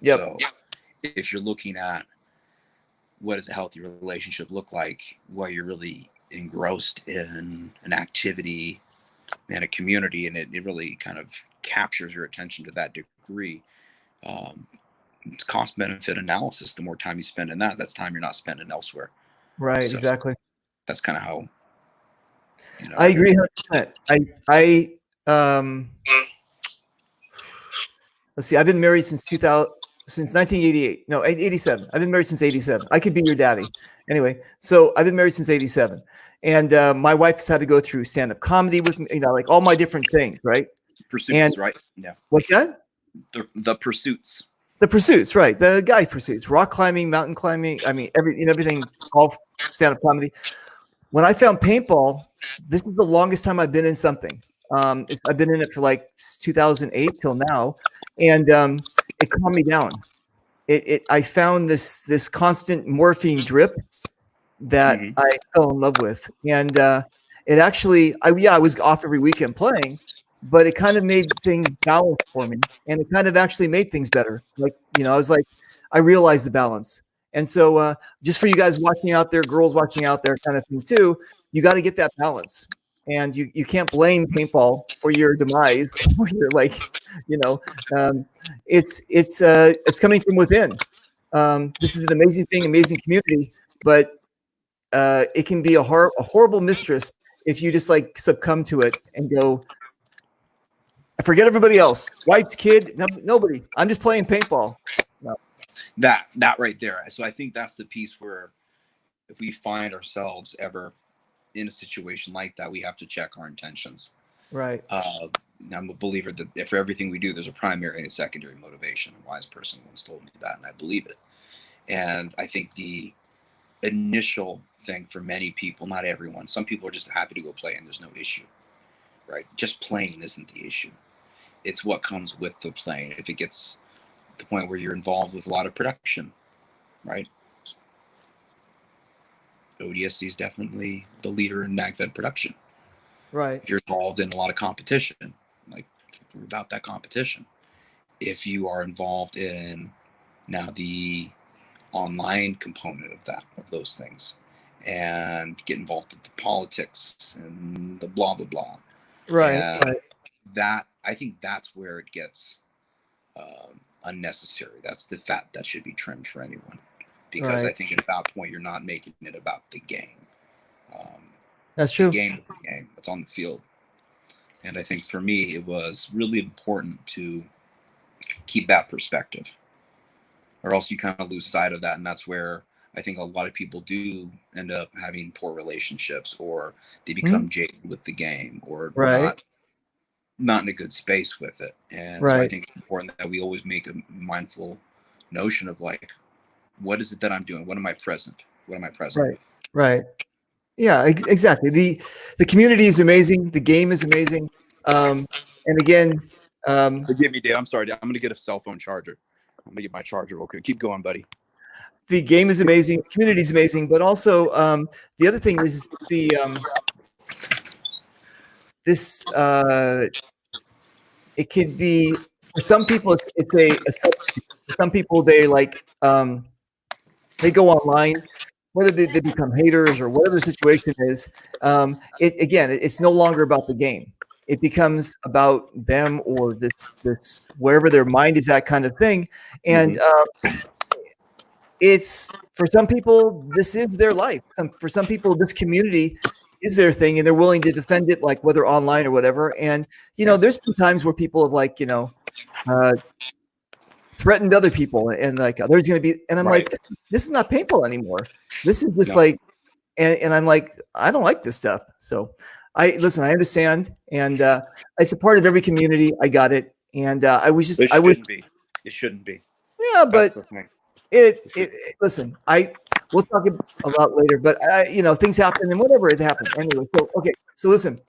Yep. So if you're looking at what does a healthy relationship look like, where you're really engrossed in an activity and a community, and it really kind of captures your attention to that degree. It's cost benefit analysis. The more time you spend in that, that's time you're not spending elsewhere. Right. So exactly. that's kind of how, I agree 100%. Let's see. I've been married since 1988. No, 87. I've been married since 87. I could be your daddy. Anyway, so I've been married since 87. And my wife has had to go through stand-up comedy with me, like all my different things, right? Pursuits, right? Yeah. What's that? The pursuits. The pursuits, right? The guy pursuits, rock climbing, mountain climbing. I mean, everything, all stand-up comedy. When I found paintball, this is the longest time I've been in something. I've been in it for like 2008 till now, and it calmed me down. I found this constant morphine drip that I fell in love with, and it actually, I was off every weekend playing, but it kind of made things balanced for me, and it kind of actually made things better. Like, I was like, I realized the balance. And so just for you guys watching out there, girls watching out there kind of thing too, you got to get that balance. And you can't blame paintball for your demise, or you're like, it's coming from within. This is an amazing thing, amazing community, but it can be a horrible mistress if you just like succumb to it and go, I forget everybody else. Wife's kid, nobody. I'm just playing paintball. No. That right there. So I think that's the piece where if we find ourselves ever in a situation like that, we have to check our intentions. Right. I'm a believer that for everything we do, there's a primary and a secondary motivation. A wise person once told me that, and I believe it. And I think the initial thing for many people, not everyone, some people are just happy to go play and there's no issue, right? Just playing isn't the issue. It's what comes with the playing. If it gets to the point where you're involved with a lot of production, right? ODSC is definitely the leader in MagFed production. Right. If you're involved in a lot of competition, like we're about that competition. If you are involved in now the online component of those things, and get involved with the politics and the blah blah blah, right? That, I think that's where it gets unnecessary. That's the fat that should be trimmed for anyone, because I think at that point you're not making it about the game. That's true. The game is the game. It's on the field. And I think for me, it was really important to keep that perspective, or else you kind of lose sight of that. And that's where I think a lot of people do end up having poor relationships, or they become jaded with the game, or not in a good space with it. And so I think it's important that we always make a mindful notion of like, what is it that I'm doing? What am I present? What am I present with? Right. Yeah, exactly. The community is amazing. The game is amazing. And again, forgive me, Dave. I'm sorry, Dave. I'm going to get a cell phone charger. I'm going to get my charger real quick. Keep going, buddy. The game is amazing. The community is amazing. But also, the other thing is it could be, for some people, it's a substitute. For some people, they like, they go online, whether they become haters or whatever the situation is. It's no longer about the game. It becomes about them, or this wherever their mind is at kind of thing. And it's, for some people, this is their life. For some people, this community is their thing, and they're willing to defend it, like whether online or whatever. And there's been times where people have like threatened other people, and like there's going to be, and I'm like, this is not paintball anymore. This is just like, and I'm like, I don't like this stuff. So I understand, and it's a part of every community. I got it, and I was just, It shouldn't be. Yeah, but listen, we'll talk a lot later, but things happen, and whatever it happens anyway. So okay, so listen.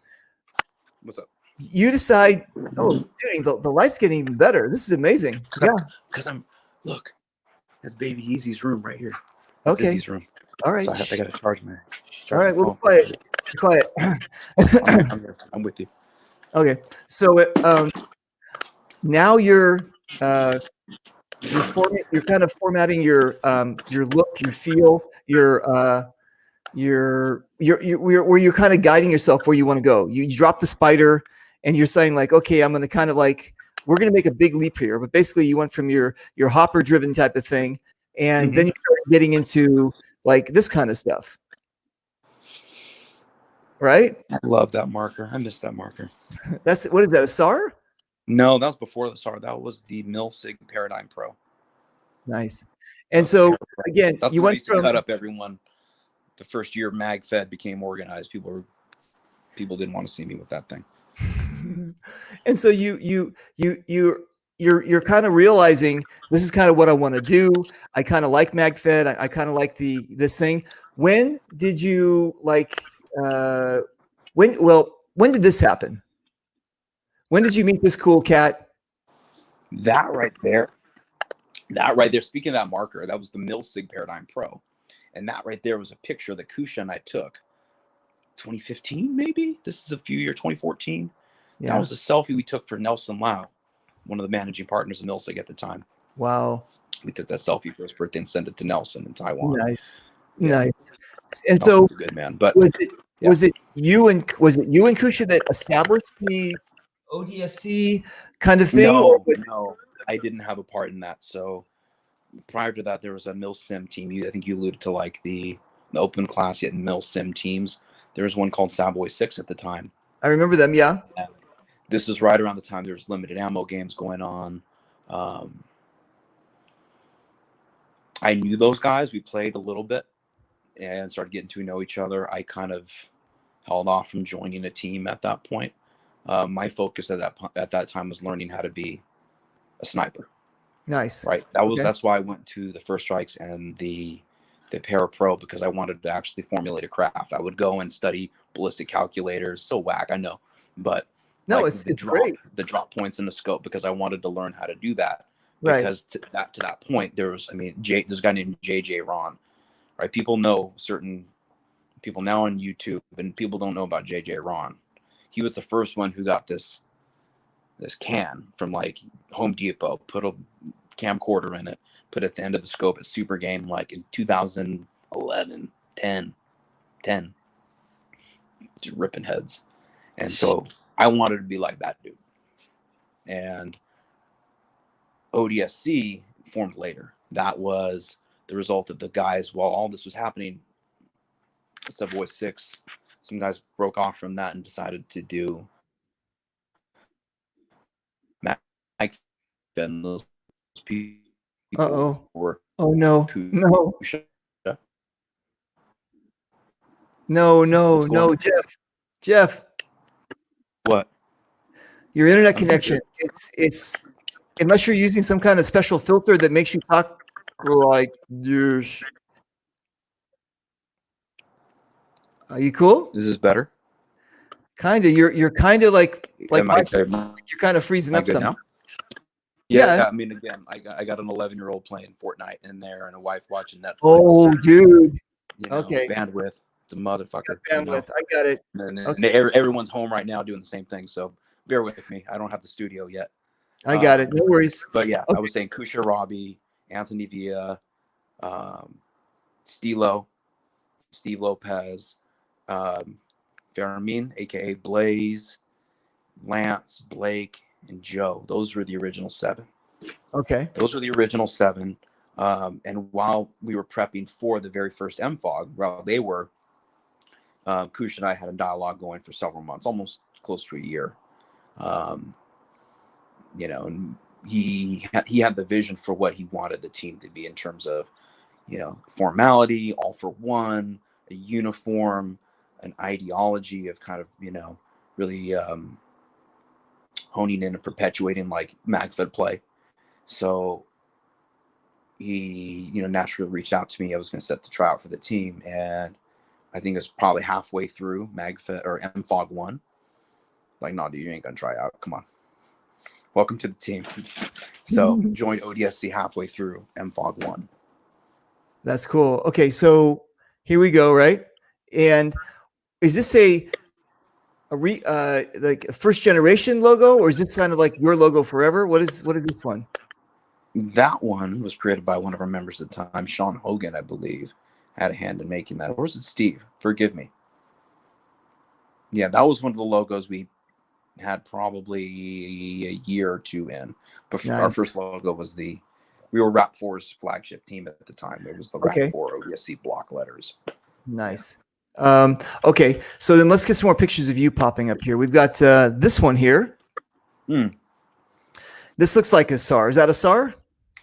What's up? You decide. Oh, dude, the light's getting even better. This is amazing. Because look, that's Baby Easy's room right here. That's Izzy's room. All right. So I got to charge my. All right, we'll play it. quiet. I'm with you. Okay, so now you're you're kind of formatting your look, your feel, where you're kind of guiding yourself where you want to go. You drop the spider, and you're saying like, okay, I'm going to kind of like, we're going to make a big leap here. But basically, you went from your hopper driven type of thing, and then you started getting into like this kind of stuff, right? I love that marker. I miss that marker. That's what is that, a SAR? No, that was before the SAR. That was the Milsig Paradigm Pro. Nice. And so again, that's you when I went used to cut up everyone. The first year MagFed became organized, people didn't want to see me with that thing. And so you're kind of realizing this is kind of what I want to do. I kind of like MagFed. I kind of like this thing. When did you like when did this happen? When did you meet this cool cat? That right there. Speaking of that marker, that was the Milsig Paradigm Pro. And that right there was a picture that Kusha and I took 2015, maybe. This is a few years, 2014. Yeah. That was a selfie we took for Nelson Lau, one of the managing partners of Milsig at the time. Wow. We took that selfie for his birthday and sent it to Nelson in Taiwan. Nice. Yeah. Nice. And Nelson's a good man. But was it you and Kusha that established the ODSC kind of thing? No, I didn't have a part in that. So prior to that, there was a MilSim team. I think you alluded to like the open class yet MilSim teams. There was one called Savoy 6 at the time. I remember them, yeah. This is right around the time there was limited ammo games going on. I knew those guys. We played a little bit and started getting to know each other. I kind of held off from joining a team at that point. My focus at that time was learning how to be a sniper. Nice. Right. That's why I went to the First Strikes and the Para Pro, because I wanted to actually formulate a craft. I would go and study ballistic calculators. So whack, I know, but no, like it's great. The drop points in the scope, because I wanted to learn how to do that. Right. Because to that point, there's a guy named JJ Ron. Right. People know certain people now on YouTube, and people don't know about JJ Ron. He was the first one who got this can from like Home Depot, put a camcorder in it, put it at the end of the scope at Super Game, like in 2011, 10, just ripping heads. And so I wanted to be like that dude. And ODSC formed later. That was the result of the guys, while all this was happening, Savoy 6, some guys broke off from that and decided to do and those people were no, Jeff. What? Your internet connection. It's unless you're using some kind of special filter that makes you talk like this. Are you cool? Is this better? Kind of. You're kind of like you're kind of freezing up some. Yeah, I mean, again, I got an 11-year-old playing Fortnite in there and a wife watching Netflix. Oh, dude. Okay. Bandwidth. It's a motherfucker. Bandwidth. I got it. And everyone's home right now doing the same thing. So bear with me. I don't have the studio yet. I got it. No worries. But yeah, okay. I was saying Kusha Robbie, Anthony Villa, Steve Lopez, Fermin, a.k.a. Blaze, Lance, Blake, and Joe. Those were the original 7. Okay. Those were the original 7. And while we were prepping for the very first MFOG, while they were, Kush and I had a dialogue going for several months, almost close to a year. And he had the vision for what he wanted the team to be in terms of, formality, all for one, a uniform, an ideology of kind of, really honing in and perpetuating like MagFed play. So he, naturally reached out to me. I was going to set the tryout for the team, and I think it's probably halfway through MagFed or MFOG 1. Like, no, dude, you ain't going to try out. Come on. Welcome to the team. So joined ODSC halfway through MFOG 1. That's cool. Okay, so here we go, right? And is this like a first generation logo, or is this kind of like your logo forever? What is this one? That one was created by one of our members at the time, Sean Hogan, I believe, had a hand in making that. Or was it Steve? Forgive me. Yeah, that was one of the logos we had probably a year or two in. But Nice. our first logo was we were Rap 4's flagship team at the time. It was the Rap 4 ODSC block letters. Nice. Okay, so then let's get some more pictures of you popping up here. We've got this one here. This looks like a SAR. Is that a SAR?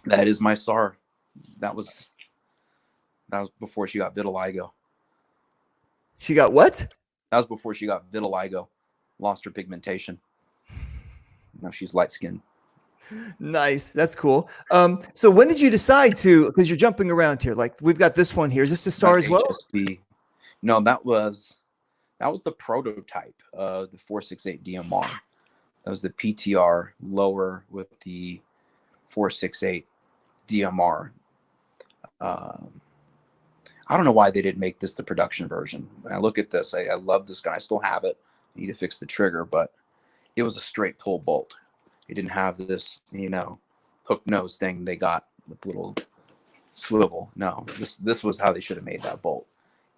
That is my SAR. That was before she got vitiligo. She got what? That was before she got vitiligo. Lost her pigmentation. Now she's light skinned. Nice. That's cool. So when did you decide to, because you're jumping around here, like we've got this one here. Is this the SAR as well? HSP. No, that was the prototype of the 468 DMR. That was the PTR lower with the 468 DMR. I don't know why they didn't make this the production version. When I look at this, I love this gun. I still have it. I need to fix the trigger, but it was a straight pull bolt. It didn't have this, hook nose thing they got with little swivel. No, this was how they should have made that bolt.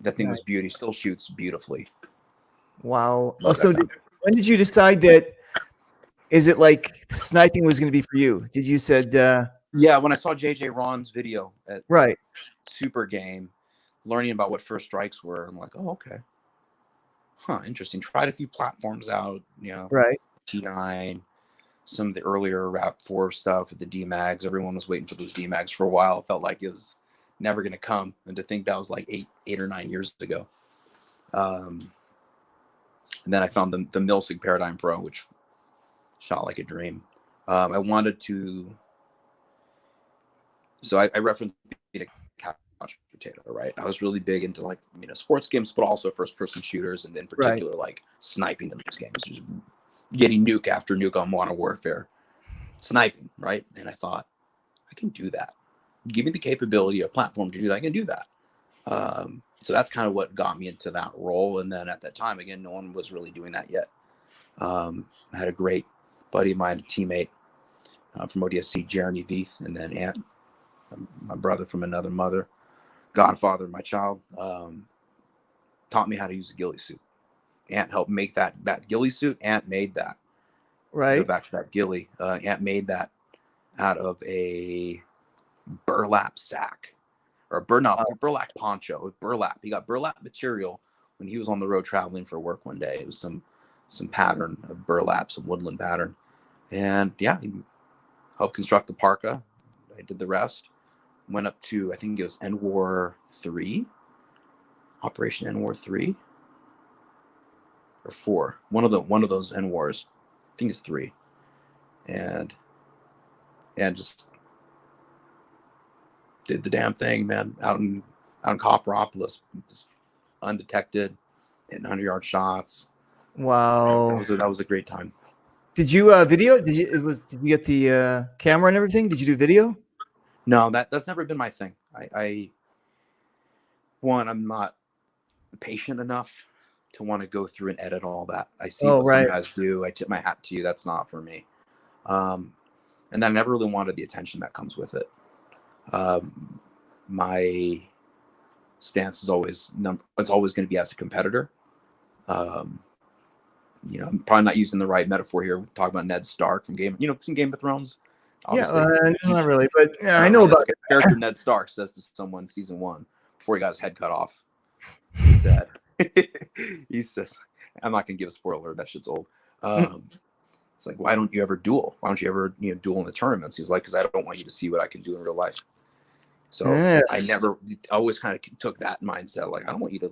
That thing was beauty. Still shoots beautifully. Wow. So when did you decide that? Is it like sniping was going to be for you? Did you said? Yeah, when I saw JJ Ron's video at Super Game, learning about what first strikes were, I'm like, oh, okay. Huh, interesting. Tried a few platforms out, T9, some of the earlier Rap 4 stuff with the D-Mags. Everyone was waiting for those D-Mags for a while. It felt like it was never going to come. And to think that was like eight or 9 years ago. And then I found the Milsig Paradigm Pro, which shot like a dream. I wanted to... So I referenced being a couch potato, right? I was really big into sports games, but also first-person shooters, and in particular, like sniping the games, just getting nuke after nuke on Modern Warfare, sniping, right? And I thought, I can do that. Give me the capability, a platform to do that. I can do that. So that's kind of what got me into that role. And then at that time, again, no one was really doing that yet. I had a great buddy of mine, a teammate from ODSC, Jeremy Veith, and then Ant, my brother from another mother, godfather of my child, taught me how to use a ghillie suit. Ant helped make that ghillie suit. Ant made that. Right. Go back to that ghillie. Ant made that out of a burlap sack, or a burlap poncho with burlap. He got burlap material when he was on the road traveling for work one day. It was some pattern of burlap, some woodland pattern. And yeah, he helped construct the parka. I did the rest. Went up to, I think it was NWAR 3, Operation NWAR 3 or 4. One of those NWARs. I think it's 3. And just did the damn thing, man. Out in Copperopolis, just undetected, hitting 100-yard shots. Wow. That was a great time. Did you video? Did you get the camera and everything? Did you do video? No, that's never been my thing. I'm not patient enough to want to go through and edit all that. I see what some guys do. I tip my hat to you. That's not for me. And I never really wanted the attention that comes with it. My stance is always it's always going to be as a competitor. I'm probably not using the right metaphor here. We're talking about Ned Stark from Game of Thrones. Obviously. Yeah, not really, but I know about it. Character Ned Stark says to someone in season 1 before he got his head cut off. He said, he says, I'm not going to give a spoiler. That shit's old. It's like, why don't you ever duel? Why don't you ever duel in the tournaments? He was like, because I don't want you to see what I can do in real life. So I always kind of took that mindset. Like, I don't want you to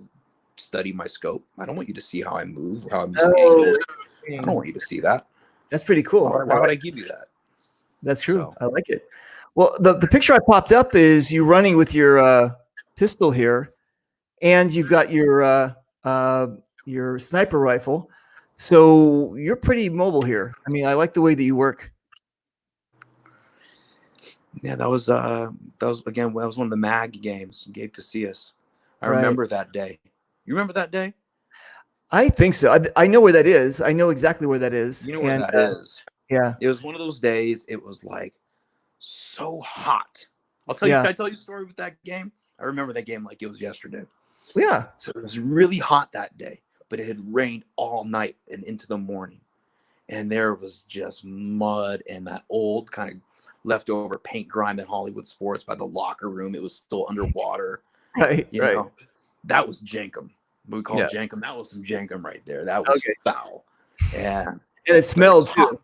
study my scope. I don't want you to see how I move, how I'm using angles. I don't want you to see that. That's pretty cool. Why would I give you that? That's true. So, I like it. Well, the picture I popped up is you running with your pistol here, and you've got your sniper rifle. So you're pretty mobile here. I mean, I like the way that you work. Yeah, that was one of the MAG games. Gabe Casillas. I remember that day. You remember that day? I think so. I know where that is. I know exactly where that is. You know where And that is? yeah, It was one of those days. It was like so hot. I'll tell you. yeah, Can I tell you a story with that game? I remember that game like it was yesterday. yeah. So it was really hot that day, but it had rained all night and into the morning. And there was just mud and that old kind of leftover paint grime at Hollywood Sports by the locker room. It was still underwater. Right, You right. know, that was jankum. We call Yeah. it jankum. That was some jankum right there. That was Okay. foul. And And it smelled too.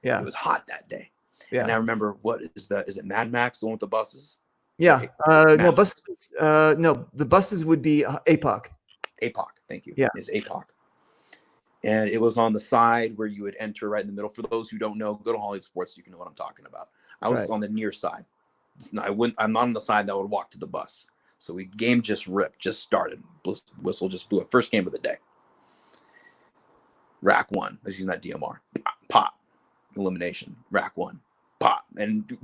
Yeah. It was hot that day. Yeah. And I remember is it Mad Max, the one with the buses? Yeah. Mad No, Max. buses. No, the buses would be APOC. APOC. Thank you. Yeah. It's APOC. And it was on the side where you would enter right in the middle. For those who don't know, go to Hollywood Sports. You can know what I'm talking about. I was on the near side. I'm not on the side that would walk to the bus. So game just ripped, just started. Whistle just blew it. First game of the day. Rack 1. I was using that DMR. Pop. Elimination. Rack 1. Pop. And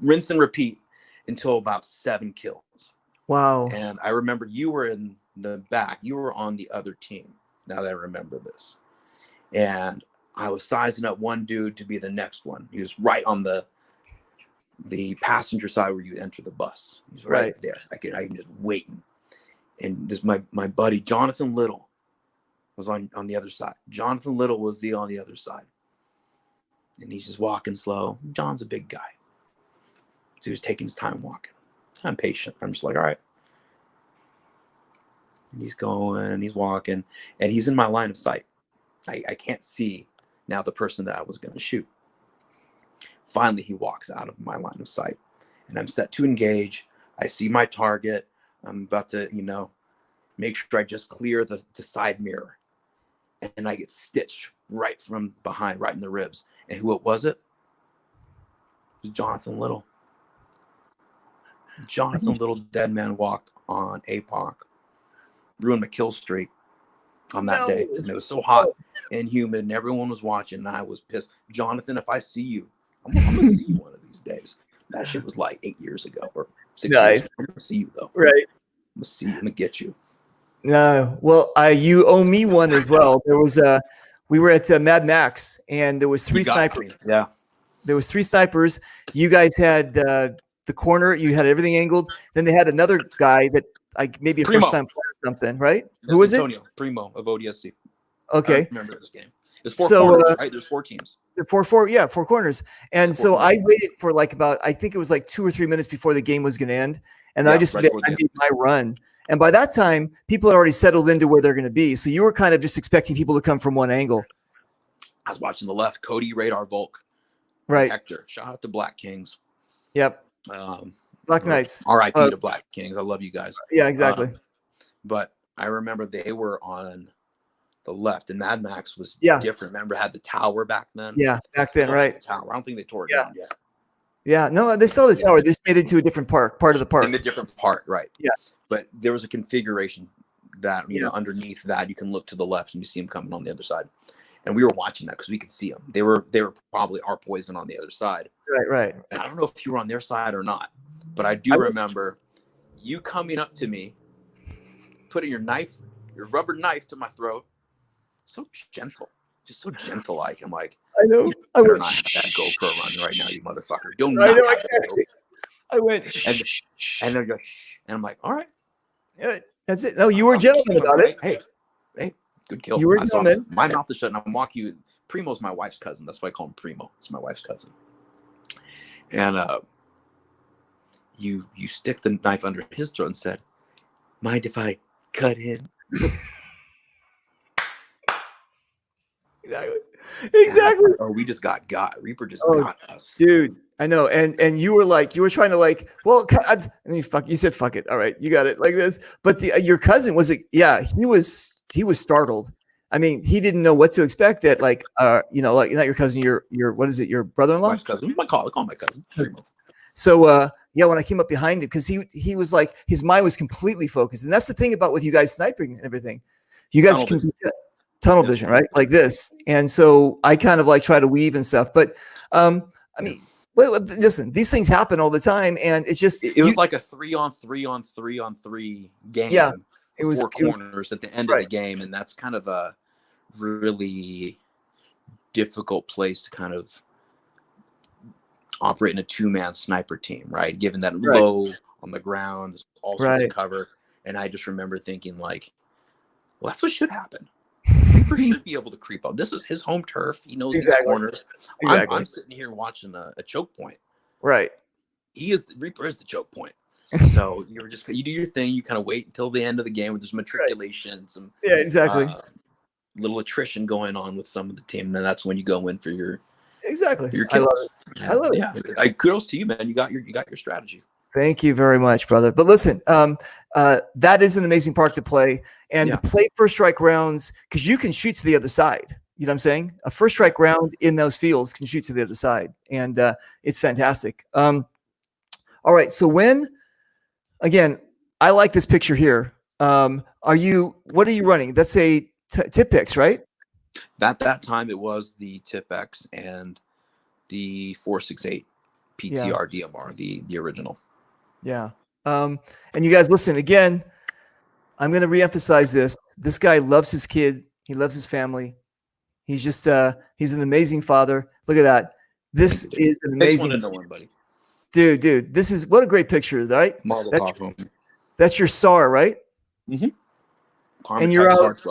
rinse and repeat until about 7 kills. Wow. And I remember you were in the back. You were on the other team. Now that I remember this. And I was sizing up one dude to be the next one. He was right on the passenger side where you enter the bus. He's right there. I can just waiting. And this my buddy Jonathan Little was on the other side. Jonathan Little was on the other side. And he's just walking slow. John's a big guy. So he was taking his time walking. I'm patient. I'm just like, all right. And he's going, he's walking, and he's in my line of sight. I can't see now the person that I was going to shoot. Finally, he walks out of my line of sight, and I'm set to engage. I see my target. I'm about to, make sure I just clear the side mirror. And I get stitched right from behind, right in the ribs. And who was it? It was Jonathan Little. Jonathan Little, dead man walk on APOC. Ruined my kill streak on that day. And it was so hot and humid and everyone was watching and I was pissed. Jonathan, if I see you, I'm going to see you one of these days. That shit was like 8 years ago or 6 years ago. I'm going to see you though. Right. I'm going to see you. I'm going to get you. No. Well, you owe me one as well. There was we were at Mad Max and there was 3 snipers. Yeah. There was 3 snipers. You guys had the corner. You had everything angled. Then they had another guy that maybe a first time player or something, right? Who was Antonio, Primo of ODSC. Okay. I remember this game. There's 4 corners, right? There's 4 teams. 4 corners. And so I waited for I think it was like 2 or 3 minutes before the game was going to end. And I just I did my run. And by that time, people had already settled into where they're going to be. So you were kind of just expecting people to come from one angle. I was watching the left. Cody, Radar, Volk. Right. Hector. Shout out to Black Kings. Yep. Black Knights. R.I.P. to Black Kings. I love you guys. Yeah, exactly. But I remember they were on the left, and Mad Max was different. Remember, had the tower back then? Yeah, back then, right. The tower. I don't think they tore it down yet. Yeah, no, they saw the tower. They just made it into a different part of the park. In a different part, right. Yeah. But there was a configuration that, underneath that, you can look to the left and you see them coming on the other side. And we were watching that because we could see them. They were probably our poison on the other side. Right. And I don't know if you were on their side or not, but I do remember you coming up to me, putting your rubber knife to my throat. So gentle. Just so gentle like. I'm like, I know. I would not have that GoPro running right now, you motherfucker. Don't I know exactly. I went and they go shh. And I'm like, all right. Yeah, that's it. No, you were a gentleman about it. Hey, good kill. You were a gentleman. My mouth is shut and I'm walking you. Primo's my wife's cousin. That's why I call him Primo. It's my wife's cousin. And you stick the knife under his throat and said, mind if I cut in? Exactly. Oh, we just got Reaper just got us, dude. I know. And you were trying to well, and then you said fuck it. All right, you got it like this. But your cousin he was startled. I mean, he didn't know what to expect. That not your cousin, your what is it? Your brother-in-law? My cousin. I call my cousin. So when I came up behind him, because he was his mind was completely focused, and that's the thing about with you guys sniping and everything. You guys can do tunnel vision, right? Like this. And so I kind of try to weave and stuff. But I mean, listen, these things happen all the time, and it's just it was like a 3-on-3-on-3-on-3 game. Yeah. four corners at the end of right. the game, and that's kind of a really difficult place to kind of operate in a two-man sniper team, right? Given that Right. low on the ground, there's all sorts Right. of cover, and I just remember thinking like, well, that's what should happen. Reaper should be able to creep up. This is his home turf. He knows these corners. Exactly. I'm sitting here watching a choke point. Right. Reaper is the choke point. So you do your thing. You kind of wait until the end of the game where there's matriculation, some exactly. Little attrition going on with some of the team. And then that's when you go in for your kills. I love it. I love it. Yeah. Kudos to you, man. You got your strategy. Thank you very much, brother. But listen, that is an amazing part to play, and to play first strike rounds, because you can shoot to the other side. You know what I'm saying? A first strike round in those fields can shoot to the other side, and it's fantastic. All right, so again, I like this picture here. What are you running? That's a Tip-X, right? At that time, it was the Tip-X and the 468 PTR DMR, the original. Yeah. And you guys, listen, again, I'm going to reemphasize this. This guy loves his kid. He loves his family. He's just, he's an amazing father. Look at that. This is an amazing. I just want to know one, buddy. Dude, this is, what a great picture, right? That's your SAR, right? Mm-hmm. And you're out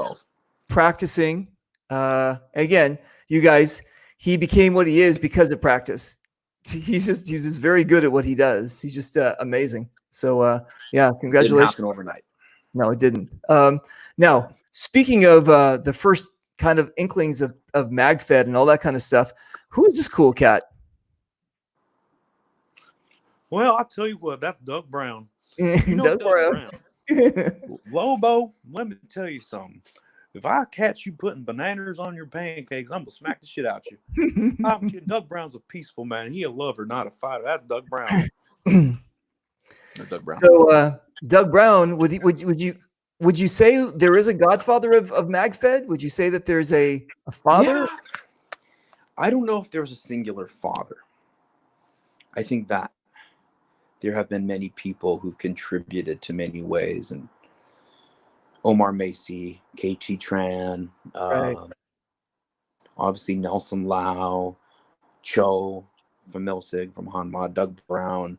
practicing. Again, you guys, he became what he is because of practice. He's just very good at what he does. He's just amazing. So yeah, congratulations. It didn't happen overnight. No, it didn't. Now, speaking of the first kind of inklings of MagFed and all that kind of stuff, who is this cool cat? Well, I'll tell you what, that's Doug Brown. You know Doug Brown. Lobo, let me tell you something. If I catch you putting bananas on your pancakes, I'm going to smack the shit out you. I'm kidding. Doug Brown's a peaceful man. He a lover, not a fighter. That's Doug Brown. That's Doug Brown. So, Doug Brown, would you say there is a godfather of MagFed? Would you say that there's a father? Yeah. I don't know if there's a singular father. I think that there have been many people who've contributed to many ways, and Omar Macy, KT Tran, obviously Nelson Lau, Cho from Milsig, from Hanma, Doug Brown,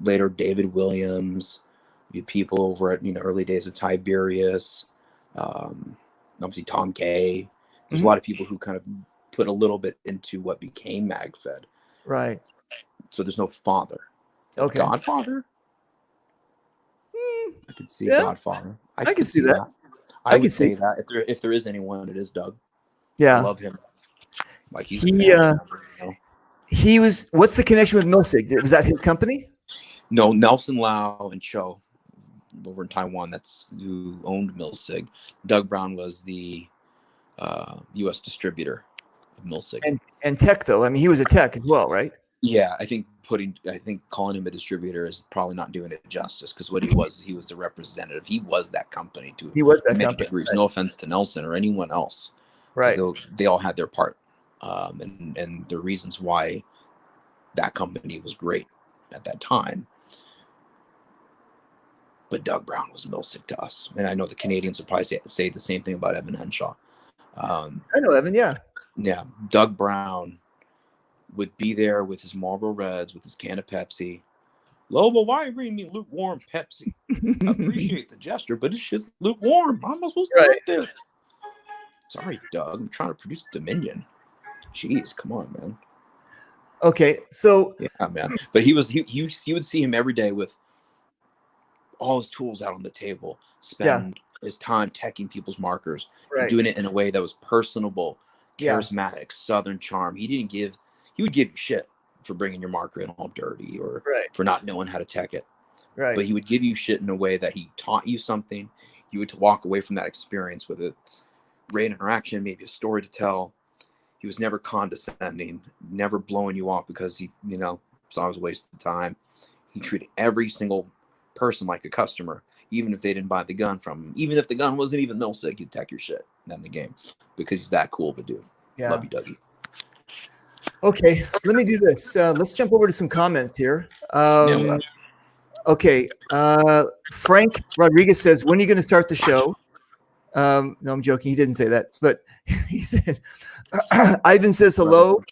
later David Williams, people over at early days of Tiberius, obviously Tom Kay. There's a lot of people who kind of put a little bit into what became MagFed. Right. So there's no father. Okay. Godfather? I could see Godfather. I can see that. I would say that if there is anyone, it is Doug. Yeah. I love him. Like he was. What's the connection with Milsig? Was that his company? No, Nelson Lau and Cho over in Taiwan. That's who owned Milsig. Doug Brown was the U.S. distributor of Milsig. And tech, though. I mean, he was a tech as well, right? Yeah, I think calling him a distributor is probably not doing it justice, because what he was the representative. He was that company to many degrees. Right. No offense to Nelson or anyone else. Right. They all had their part, and the reasons why that company was great at that time. But Doug Brown was Milsig to us, and I know the Canadians would probably say the same thing about Evan Henshaw. I know Evan, yeah. Yeah, Doug Brown would be there with his Marlboro Reds, with his can of Pepsi. Lobo, why are you bringing me lukewarm Pepsi? I appreciate the gesture, but it's just lukewarm. How am I supposed to like this? Sorry, Doug. I'm trying to produce Dominion. Jeez, come on, man. Okay, so yeah, man. But you would see him every day with all his tools out on the table, spend his time teching people's markers, and doing it in a way that was personable, charismatic, Southern charm. He would give you shit for bringing your marker in all dirty or for not knowing how to tech it. Right. But he would give you shit in a way that he taught you something. You would walk away from that experience with a great interaction, maybe a story to tell. He was never condescending, never blowing you off because he, saw it was a waste of time. He treated every single person like a customer, even if they didn't buy the gun from him. Even if the gun wasn't even Milsig, he'd tech your shit in the game because he's that cool of a dude. Yeah. Love you, Dougie. Okay, let me do this. Let's jump over to some comments here. Okay. Frank Rodriguez says, when are you going to start the show? No, I'm joking. He didn't say that, but he said, Ivan says hello.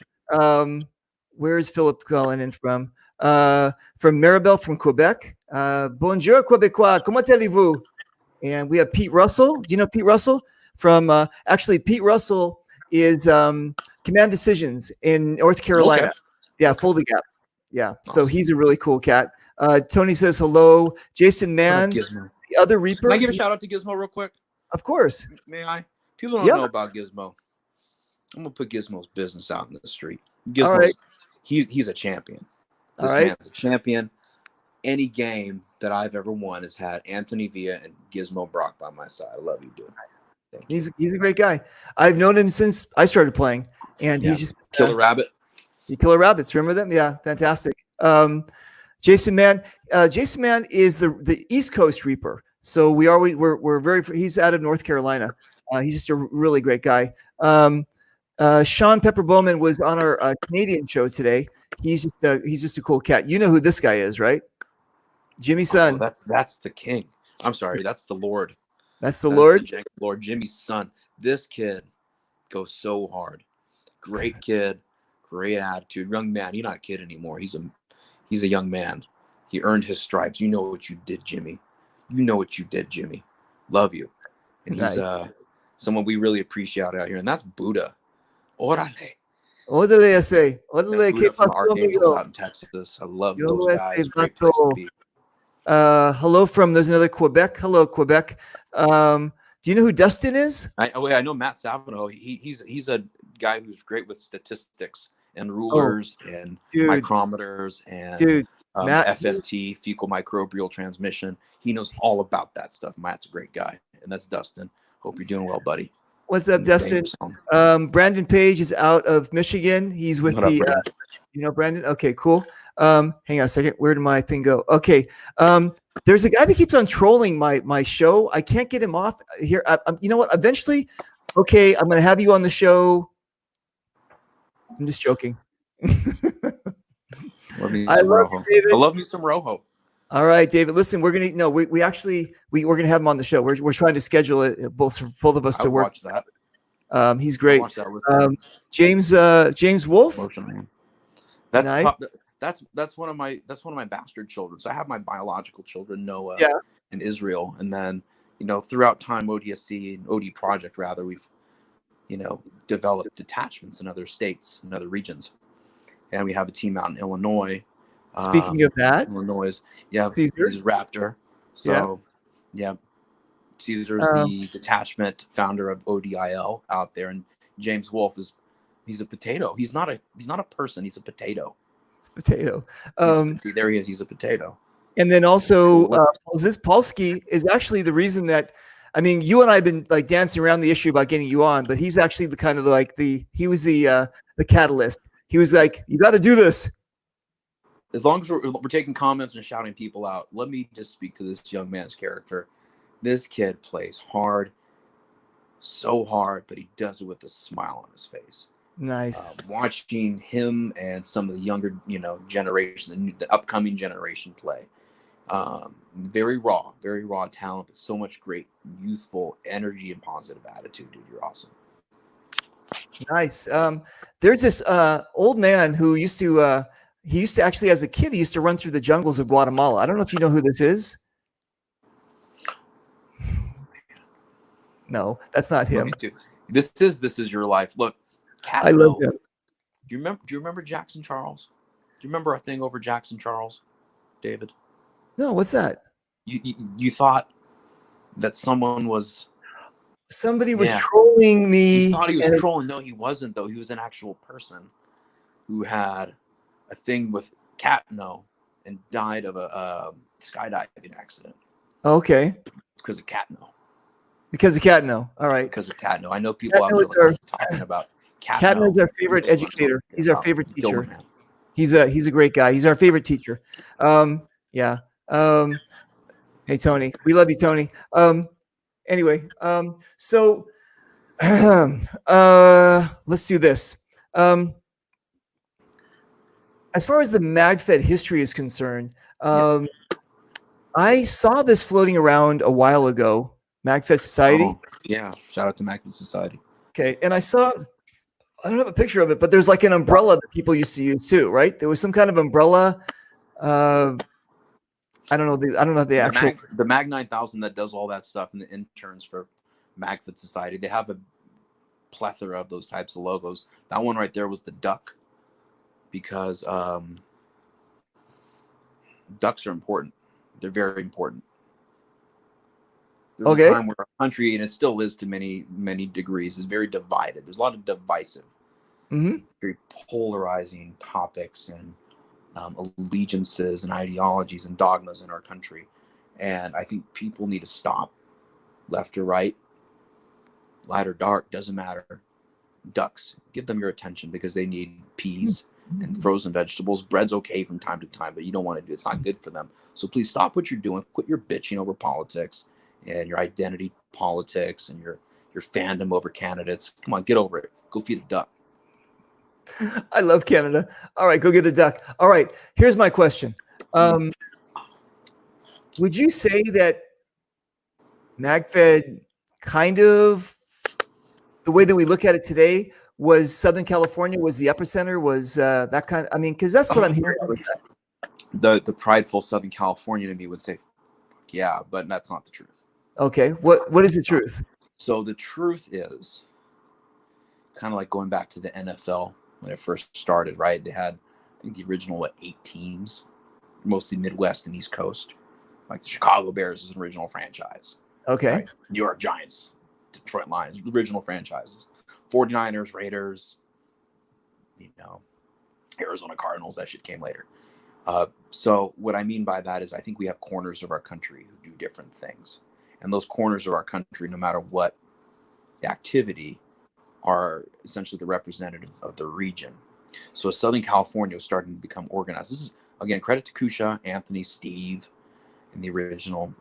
Where is Philip calling in from? From Maribel from Quebec. Bonjour, Québécois. Comment allez-vous? And we have Pete Russell. Do you know Pete Russell? From actually, Pete Russell is Command Decisions in North Carolina. Okay. Yeah, Okay. Foldy Gap. Yeah, so Awesome. he's a really cool cat. Tony says hello. Jason Mann, Gizmo. the other Reaper. Can I give a shout out to Gizmo real quick? Of course. May I? People don't know about Gizmo. I'm gonna put Gizmo's business out in the street. Gizmo's, All right. He's a champion. This All right. man's a champion. Any game that I've ever won has had Anthony Villa and Gizmo Brock by my side. I love you, dude. Thank you. He's a great guy. I've known him since I started playing, and he's just Killer Rabbit. You Killer Rabbits. Remember them? Yeah, fantastic. Jason Mann. Jason Mann is the East Coast Reaper. So we're very. He's out of North Carolina. He's just a really great guy. Sean Pepper Bowman was on our Canadian show today. He's just a cool cat. You know who this guy is, right? Jimmy's son. Oh, that's the king. I'm sorry, that's the Lord. That's the Lord. Lord Jimmy's son. This kid goes so hard. Great kid, great attitude. Young man. He's not a kid anymore. He's a young man. He earned his stripes. You know what you did, Jimmy. You know what you did, Jimmy. Love you. And he's someone we really appreciate out here. And that's Buddha. Órale. Órale, ese. Órale, Buddha ¿qué from pasó, Archangels amigo? out in Texas. I love Yo those guys. Great place to be. Hello from, there's another Quebec. Hello, Quebec. Do you know who Dustin is? I know Matt Savino. He's a guy who's great with statistics and rulers and micrometers and FMT, fecal microbial transmission. He knows all about that stuff. Matt's a great guy. And that's Dustin. Hope you're doing well, buddy. What's up, Dustin? Brandon Page is out of Michigan. He's with Brandon? Okay, cool. Hang on a second. Where did my thing go? Okay. There's a guy that keeps on trolling my show. I can't get him off here. You know what? Eventually, okay, I'm going to have you on the show. I'm just joking. I love me some Rojo. All right, David. Listen, we're gonna we're gonna have him on the show. We're trying to schedule it both of us to work. Watch that. He's great. James Wolf. That's nice. That's one of my bastard children. So I have my biological children, Noah and Israel, and then throughout time, ODSC and OD Project rather, we've developed detachments in other states and other regions, and we have a team out in Illinois. Speaking of that, Illinois, Caesar's Raptor. So, Caesar's the detachment founder of ODIL out there, and James Wolf he's a potato. He's not a person. He's a potato. It's potato. There he is. He's a potato. And then also, Polsky is actually the reason that. I mean, you and I have been like dancing around the issue about getting you on, but he's actually he was the catalyst. He was like, you got to do this. As long as we're taking comments and shouting people out, let me just speak to this young man's character. This kid plays hard, so hard, but he does it with a smile on his face. Nice. Watching him and some of the younger, generation, the upcoming generation play. Very raw talent, but so much great youthful energy and positive attitude, dude. You're awesome. Nice. There's this old man who used to actually, as a kid, he used to run through the jungles of Guatemala. I don't know if you know who this is. No, that's not him. This is your life. Look, I love him. Do you remember Jackson Charles? Do you remember a thing over Jackson Charles, David? No, what's that? You thought that somebody was trolling me. You thought he was trolling. No, he wasn't, though. He was an actual person who had a thing with Catno and died of a skydiving accident. Okay. It's because of Catno. Because of Catno. All right. Because of Catno. I know people out there talking about Catno. Catno is our favorite educator. He's our favorite teacher. He's a great guy. He's our favorite teacher. Hey, Tony. We love you, Tony. Anyway, so let's do this. As far as the MagFed history is concerned, I saw this floating around a while ago, MagFed Society. Oh, yeah. Shout out to Magnet Society. Okay, and I don't have a picture of it, but there's like an umbrella that people used to use too, right? There was some kind of umbrella. I don't know the actual. The Mag 9000 that does all that stuff, and the interns for MagFed Society, they have a plethora of those types of logos. That one right there was the duck, because ducks are important. They're very important. There's a time where our country, and it still is to many, many degrees, is very divided. There's a lot of divisive, very polarizing topics and allegiances and ideologies and dogmas in our country. And I think people need to stop, left or right, light or dark, doesn't matter. Ducks, give them your attention, because they need peas and frozen vegetables. Bread's okay from time to time, but you don't want to do it. It's not good for them. So please stop what you're doing. Quit your bitching over politics and your identity politics and your fandom over candidates. Come on, get over it. Go feed a duck. I love Canada. All right, go get a duck. All right, here's my question. Would you say that MagFed kind of, the way that we look at it today, was Southern California, was the epicenter, was that kind of, I mean, because that's what I'm hearing. The prideful Southern California to me would say, yeah, but that's not the truth. Okay, what is the truth? So the truth is kind of like going back to the NFL when it first started, right? They had, I think, the original 8 teams, mostly Midwest and East Coast. Like the Chicago Bears is an original franchise. Okay. Right? New York Giants, Detroit Lions, original franchises. 49ers, Raiders, Arizona Cardinals, that shit came later. So what I mean by that is I think we have corners of our country who do different things. And those corners of our country, no matter what the activity, are essentially the representative of the region. So Southern California was starting to become organized. This is, again, credit to Kusha, Anthony, Steve, and the original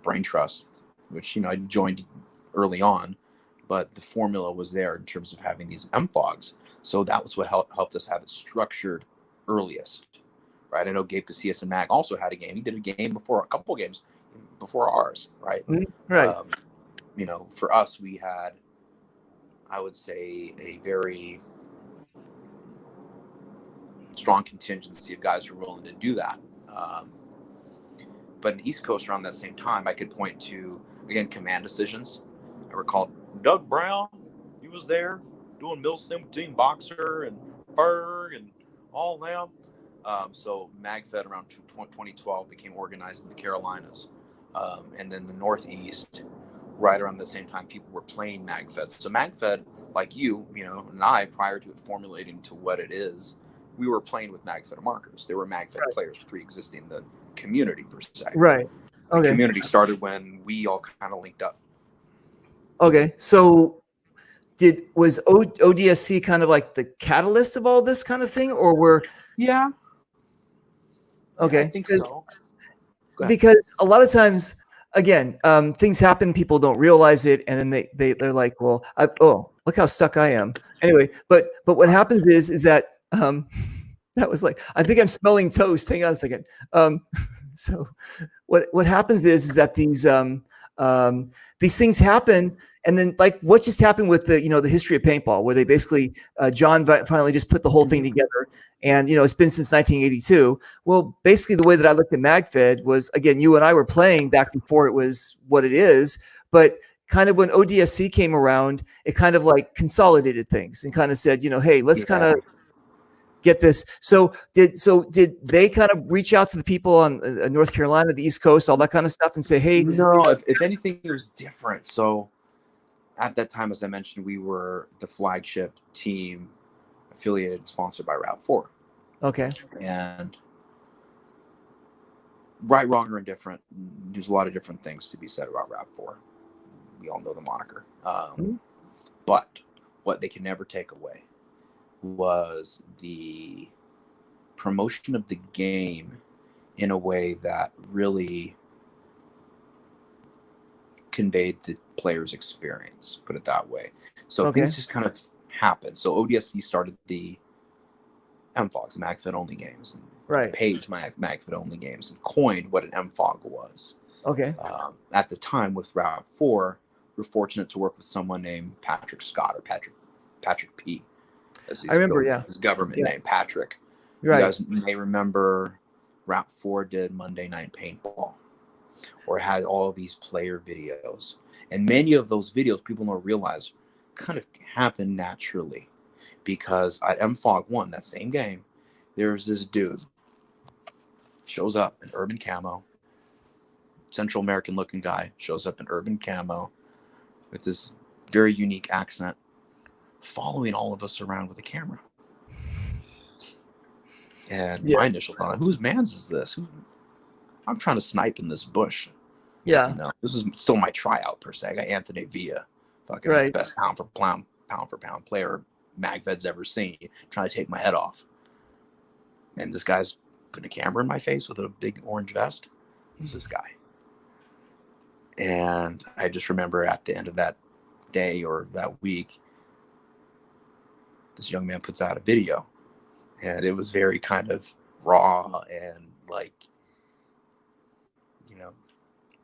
Brain Trust, which, I joined early on, but the formula was there in terms of having these MFOGs. So that was what helped us have it structured earliest, right? I know Gabe Casillas and Mag also had a game. He did a couple games before ours, right? Right. For us, we had, I would say, a very strong contingency of guys who were willing to do that. But in the East Coast around that same time, I could point to, again, command decisions. I recall Doug Brown, he was there doing Mill Sim with Team Boxer and Berg and all them. So MagFed around 2012 became organized in the Carolinas. And then the Northeast, right around the same time, people were playing MagFed. So MagFed, like you, and I, prior to it formulating to what it is, we were playing with MagFed markers. There were MagFed players pre-existing the community, per se. Right. Okay. The community started when we all kind of linked up. Okay. So was ODSC kind of like the catalyst of all this kind of thing, or were? Yeah. Okay. Yeah, I think so. Because a lot of times, again, things happen, people don't realize it, and then they're like, well, look how stuck I am. Anyway, but what happens is that that was like, I think I'm smelling toast. Hang on a second. So what happens is that these things happen, and then like what just happened with the history of paintball, where they basically John finally just put the whole thing together, and it's been since 1982. Well, basically the way that I looked at MagFed was, again, you and I were playing back before it was what it is, but kind of when ODSC came around, it kind of like consolidated things and kind of said, hey, let's kind of get this. So did they kind of reach out to the people on North Carolina, the East Coast, all that kind of stuff, and say, hey? No, if anything, there's different. So at that time, as I mentioned, we were the flagship team affiliated and sponsored by Route 4. Okay. And right, wrong, or indifferent, there's a lot of different things to be said about Route 4. We all know the moniker. But what they can never take away was the promotion of the game in a way that really conveyed the player's experience, put it that way. So things just kind of happened. So ODSC started the MFOGs, MagFed only games, and Right. page MagFed only games, and coined what an MFOG was. Okay. At the time with Route 4, we're fortunate to work with someone named Patrick Scott, or Patrick P. As I remember, yeah. his government Yeah. name, Patrick. Right. You guys may remember Route 4 did Monday Night Paintball, or had all these player videos. And many of those videos, people don't realize, kind of happened naturally. Because at MFOG 1, that same game, there's this dude, shows up in urban camo, Central American looking guy, shows up in urban camo with this very unique accent, following all of us around with a camera. And my initial thought, whose man's is this? I'm trying to snipe in this bush. Yeah. You know, this is still my tryout per se. I got Anthony Villa, fucking Right. best pound for pound player MagFed's ever seen, trying to take my head off. And this guy's putting a camera in my face with a big orange vest. Who's this guy? And I just remember at the end of that day or that week, this young man puts out a video, and it was very kind of raw and like, you know,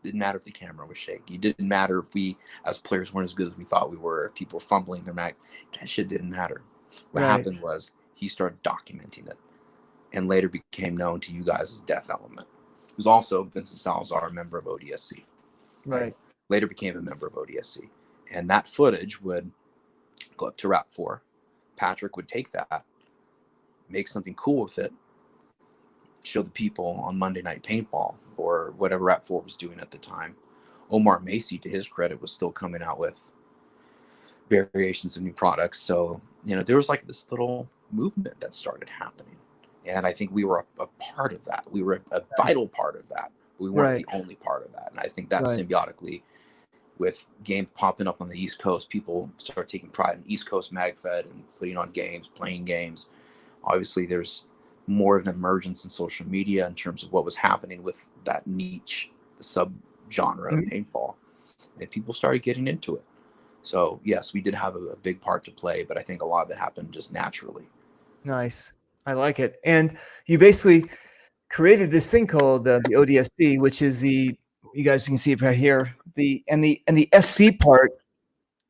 didn't matter if the camera was shaky. It didn't matter if we as players weren't as good as we thought we were, if people were fumbling their mag. That shit didn't matter. What happened was he started documenting it, and later became known to you guys as Death Element, who's also Vincent Salazar, a member of ODSC. Right. Later became a member of ODSC. And that footage would go up to Route 4. Patrick would take that, make something cool with it, show the people on Monday Night Paintball or whatever Route 4 was doing at the time. Omar Macy, to his credit, was still coming out with variations of new products. So, you know, there was like this little movement that started happening. And I think we were a part of that. We were a vital part of that. We weren't the only part of that. And I think that symbiotically, with games popping up on the East Coast, people start taking pride in East Coast MagFed and putting on games, playing games. Obviously, there's more of an emergence in social media in terms of what was happening with that niche, the sub-genre of paintball. And people started getting into it. So, yes, we did have a big part to play, but I think a lot of it happened just naturally. Nice. I like it. And you basically created this thing called the ODSC, which is you guys can see it right here. The SC part.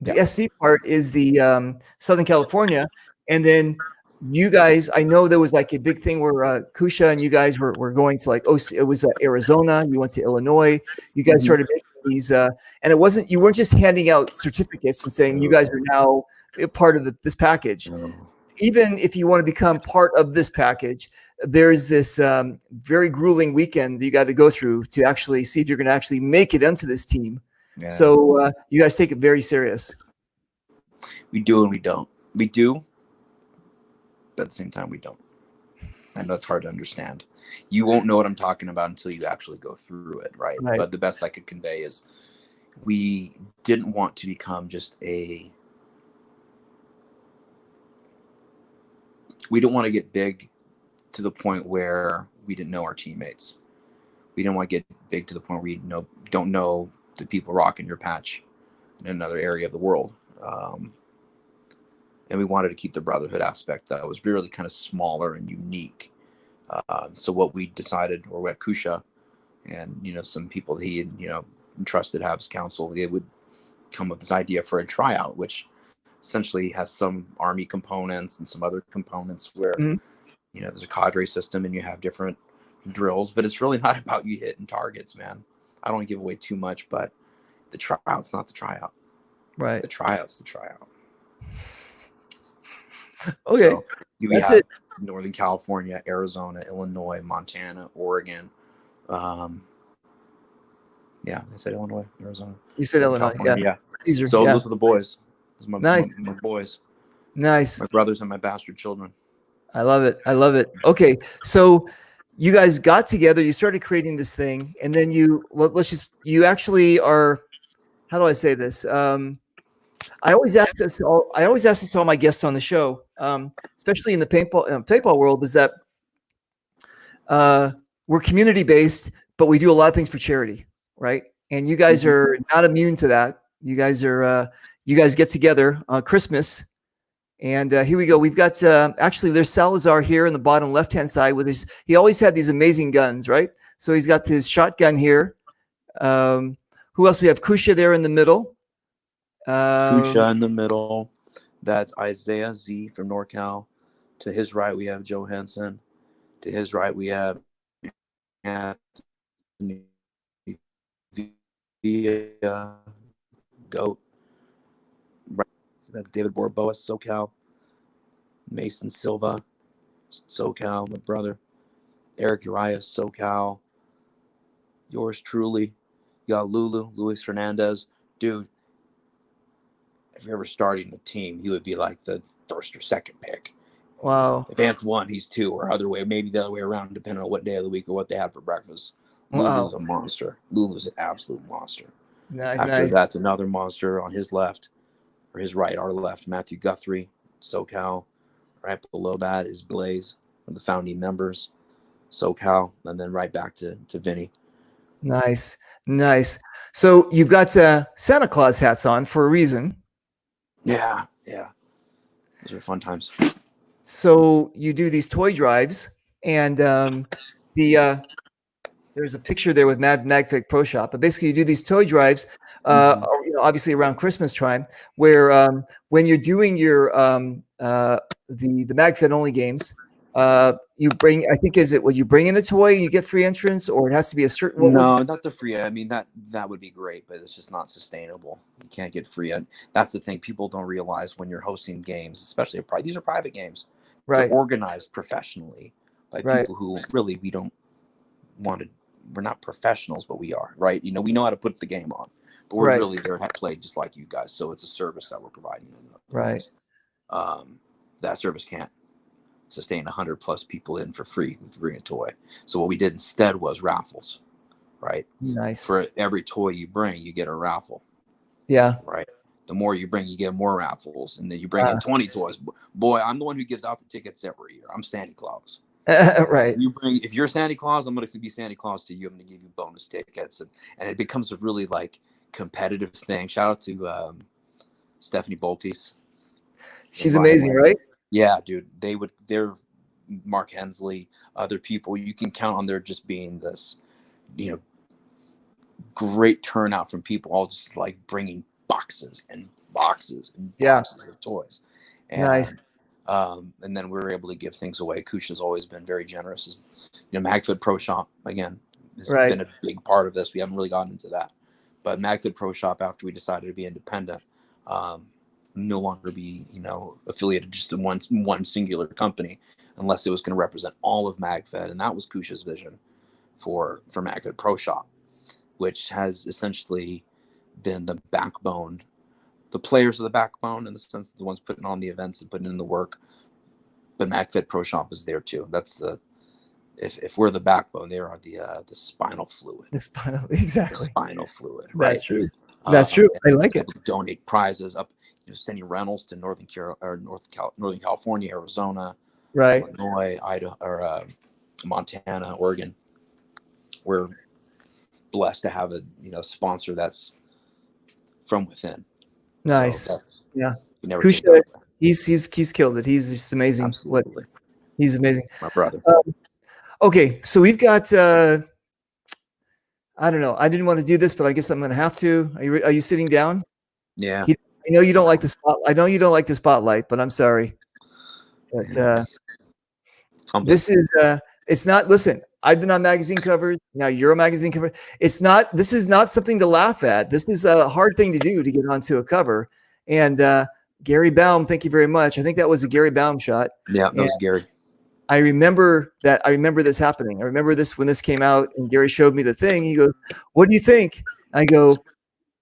The SC part is the Southern California, and then you guys. I know there was like a big thing where Kusha and you guys were going to like it was Arizona. You went to Illinois. You guys started making these, and it wasn't. You weren't just handing out certificates and saying you guys are now a part of this package. Even if you want to become part of this package, there's this very grueling weekend that you got to go through to actually see if you're going to actually make it into this team. Yeah. So you guys take it very serious. We do and we don't. We do, but at the same time, we don't. I know it's hard to understand. You won't know what I'm talking about until you actually go through it, right? But the best I could convey is we didn't want to become just we don't want to get big to the point where we didn't know our teammates. We didn't want to get big to the point where we don't know the people rocking your patch in another area of the world. And we wanted to keep the brotherhood aspect that was really kind of smaller and unique. So what we decided, or what Kusha and, you know, some people that he had, you know, entrusted to have as counsel, they would come up with this idea for a tryout, which essentially has some army components and some other components where, you know, there's a cadre system and you have different drills, but it's really not about you hitting targets, man. I don't want to give away too much, but the tryout's not the tryout. Right. The tryout's the tryout. Okay. So we have Northern California, Arizona, Illinois, Montana, Oregon. Yeah, I said Illinois, Arizona. You said Illinois, California, yeah. So those are the boys. Those are my boys. Nice. My brothers and my bastard children. I love it. I love it. Okay, so you guys got together, you started creating this thing, and then you actually are, how do I say this? I always ask this to all my guests on the show, especially in the paintball world, is that we're community based, but we do a lot of things for charity, right? And you guys are not immune to that. You guys get together on Christmas And here we go. We've got actually there's Salazar here in the bottom left-hand side with his. He always had these amazing guns, right? So he's got his shotgun here. Who else? We have Kusha there in the middle. Kusha in the middle. That's Isaiah Z from NorCal. To his right, we have Joe Henson. To his right, we have Anthony Villa, GOAT. So that's David Borboa, SoCal. Mason Silva, SoCal, my brother. Eric Urias, SoCal. Yours truly. You got Lulu, Luis Hernandez. Dude, if you're ever starting a team, he would be like the first or second pick. Wow. If Ant's 1, he's 2, or other way, maybe the other way around, depending on what day of the week or what they have for breakfast. Wow. Lulu's a monster. Lulu's an absolute monster. Nice, After nice. that's another monster on his left, or his right, our left, Matthew Guthrie, SoCal. Right below that is Blaze, one of the founding members, SoCal, and then right back to Vinny. Nice, nice. So you've got Santa Claus hats on for a reason. Yeah. Those are fun times. So you do these toy drives, and there's a picture there with Magfig Pro Shop. But basically, you do these toy drives, obviously around Christmas time, where when you're doing your the MagFed only games, you bring. I think you bring in a toy, you get free entrance, or it has to be a certain. Not the free. I mean that would be great, but it's just not sustainable. You can't get free. That's the thing people don't realize when you're hosting games, especially these are private games. Right. They're organized professionally by people who really we don't want to. We're not professionals, but we are, right? We know how to put the game on, but we're really there to play just like you guys. So it's a service that we're providing. Right. That service can't sustain 100+ people in for free to bring a toy. So what we did instead was raffles, right? Nice. For every toy you bring, you get a raffle. Yeah. Right. The more you bring, you get more raffles, and then you bring in 20 toys. Boy, I'm the one who gives out the tickets every year. I'm Santa Claus. Right. If you're Santa Claus, I'm going to be Santa Claus to you. I'm going to give you bonus tickets, and it becomes a really competitive thing. Shout out to Stephanie Boltes. She's amazing, right? Yeah, dude. They're Mark Hensley, other people. You can count on there just being this, great turnout from people, all just bringing boxes and boxes and boxes of toys. And, nice. And then we were able to give things away. Kusha's always been very generous. Magfed Pro Shop, again, has been a big part of this. We haven't really gotten into that. But Magfed Pro Shop, after we decided to be independent, no longer be, affiliated just in one singular company, unless it was going to represent all of Magfed. And that was Kusha's vision for Magfed Pro Shop, which has essentially been the backbone. The players are the backbone in the sense of the ones putting on the events and putting in the work. But MagFed Pro Shop is there too. That's if we're the backbone, they are the spinal fluid. Exactly. The spinal fluid. Right? That's true. That's true. I like it. Donate prizes up, sending rentals to Northern California, Arizona, right, Illinois, Idaho, or Montana, Oregon. We're blessed to have a sponsor that's from within. Nice. So Kusha, he's killed it. He's just amazing. Absolutely. He's amazing. My brother. Okay, so we've got I don't know. I didn't want to do this, but I guess I'm going to have to. Are you sitting down? Yeah. I know you don't like the spot. I know you don't like the spotlight, but I'm sorry. But this is it's not. Listen, I've been on magazine covers. Now you're a magazine cover. This is not something to laugh at. This is a hard thing to do to get onto a cover. And Gary Baum, thank you very much. I think that was a Gary Baum shot. Yeah, that was Gary. I remember this happening. I remember this when this came out and Gary showed me the thing. He goes, "What do you think?" I go,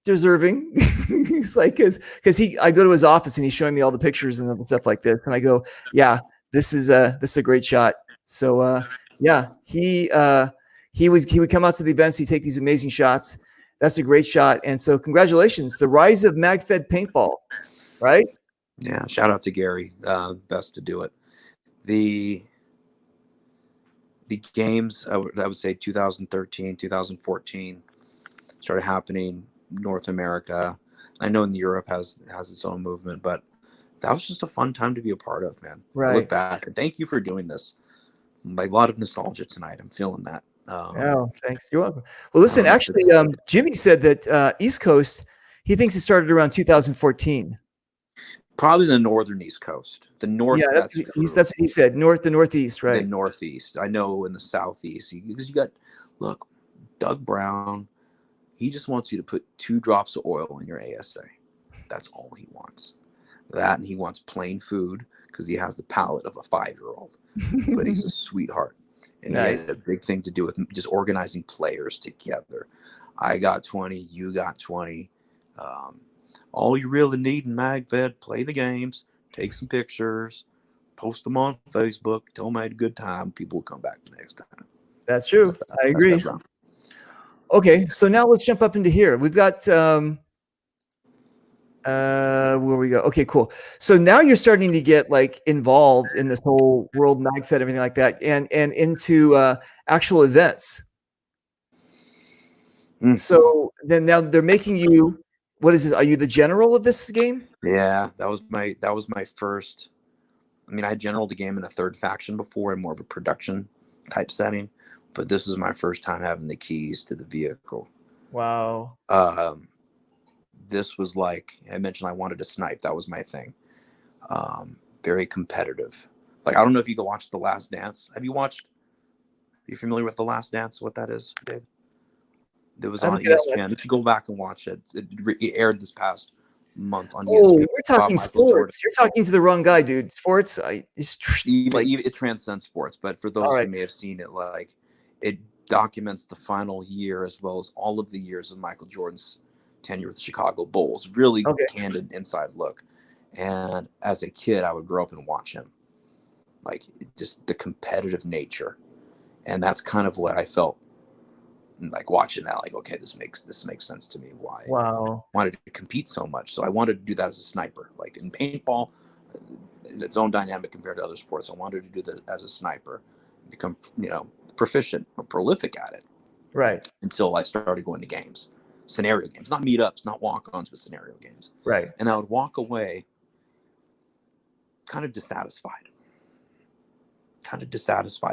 "Deserving." He's like, because I go to his office and he's showing me all the pictures and stuff like this. And I go, "Yeah, this is a great shot." So yeah, he would come out to the events. He'd take these amazing shots. That's a great shot. And so congratulations, the rise of MagFed paintball, right? Yeah. Shout out to Gary. Best to do it. The games, I would say 2013, 2014 started happening North America. I know in Europe has its own movement, but that was just a fun time to be a part of, man. I look Right. back and thank you for doing this. Like a lot of nostalgia tonight. I'm feeling that. Oh, thanks. You're welcome. Well, listen, don't know if actually, it's- Jimmy said that East Coast, he thinks it started around 2014. Probably the northern East Coast. The north, Yeah, that's that's true. what he said. The Northeast, The right? Northeast. I know in the Southeast, because you got, look, Doug Brown, he just wants you to put 2 drops of oil in your ASA. That's all he wants. That, and he wants plain food because he has the palate of a 5-year-old. But he's a sweetheart. And Nice. he had a big thing to do with just organizing players together. I got 20, you got 20. All you really need in MagFed, play the games, take some pictures, post them on Facebook, tell them I had a good time. People will come back the next time. That's true. I agree. Okay, so now let's jump up into here. We've got where we go. Okay, cool. So now you're starting to get like involved in this whole world MagFed, everything like that, and into actual events. So then now they're making you, what is this? Are you the general of this game? Yeah, that was my first. I mean, I had generaled the game in a third faction before in more of a production type setting, but this is my first time having the keys to the vehicle. Wow. This was like I mentioned, I wanted to snipe. That was my thing. Very competitive. Like, I don't know if you can watch The Last Dance. Are you familiar with The Last Dance? What that is, Dave? It was on ESPN. You should go back and watch it. It aired this past month on ESPN. Oh, we're talking sports. You're talking to the wrong guy, dude. Sports, it transcends sports. But for those right. who may have seen it, like, it documents the final year as well as all of the years of Michael Jordan's tenure with the Chicago Bulls. Really candid inside look. And as a kid, I would grow up and watch him. Like, just the competitive nature. And that's kind of what I felt like watching that. Like, okay, this makes sense to me. Why? Wow. I wanted to compete so much. So I wanted to do that as a sniper. Like in paintball, its own dynamic compared to other sports. I wanted to do that as a sniper, become, proficient or prolific at it. Right. Until I started going to games, scenario games, not meetups, not walk-ons, but scenario games. Right. And I would walk away kind of dissatisfied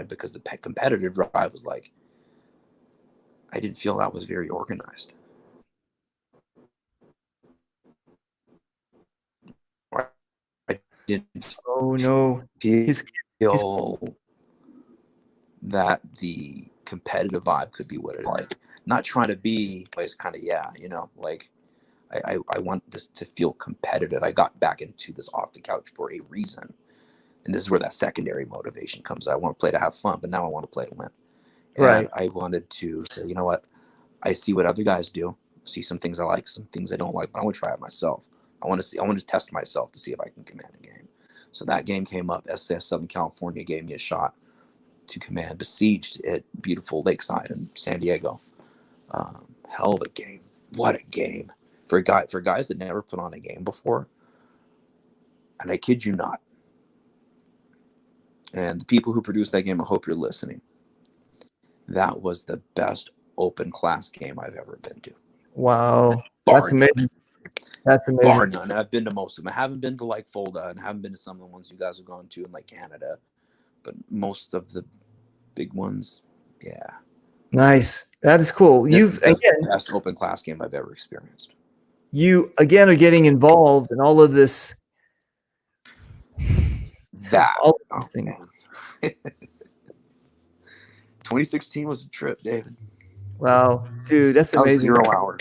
because the competitive drive was like, I didn't feel that was very organized. I didn't feel that the competitive vibe could be what it like. Not trying to be always kind of, like I want this to feel competitive. I got back into this off the couch for a reason. And this is where that secondary motivation comes. I want to play to have fun, but now I want to play to win. And I wanted to say, you know what? I see what other guys do, see some things I like, some things I don't like, but I want to try it myself. I want to test myself to see if I can command a game. So that game came up. SAS Southern California gave me a shot to command Besieged at beautiful Lakeside in San Diego. Hell of a game. What a game. For guys that never put on a game before, and I kid you not. And the people who produced that game, I hope you're listening. That was the best open class game I've ever been to. Wow. That's amazing. That's amazing. Bar none. I've been to most of them. I haven't been to like Fulda and haven't been to some of the ones you guys have gone to in like Canada. But most of the big ones, yeah. Nice. That is cool. This is the best open class game I've ever experienced. You again are getting involved in all of this. Thing. 2016 was a trip, David. Wow, dude, that's amazing. 0 hour.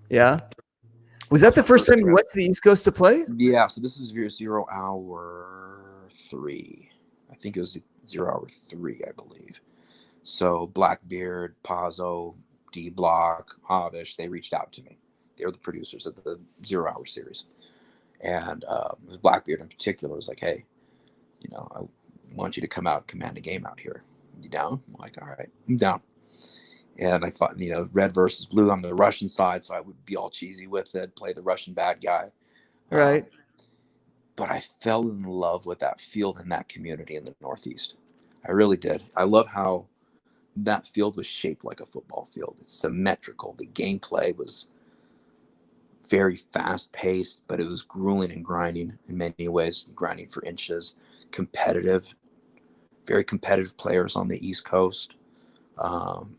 Yeah. Was that the first time you went to the East Coast to play? Yeah. So this is 0 hour 3. I think it was 0 hour 3, I believe. So Blackbeard, Pazzo, D Block, Havish, they reached out to me. They were the producers of the 0 hour series. And Blackbeard in particular was like, hey, I want you to come out and command a game out here. You down? I'm like, all right, I'm down. And I thought, red versus blue. I'm the Russian side, so I would be all cheesy with it, play the Russian bad guy. Right. But I fell in love with that field and that community in the Northeast. I really did. I love how that field was shaped like a football field. It's symmetrical. The gameplay was very fast paced, but it was grueling and grinding in many ways, grinding for inches, competitive, very competitive players on the East Coast. Um,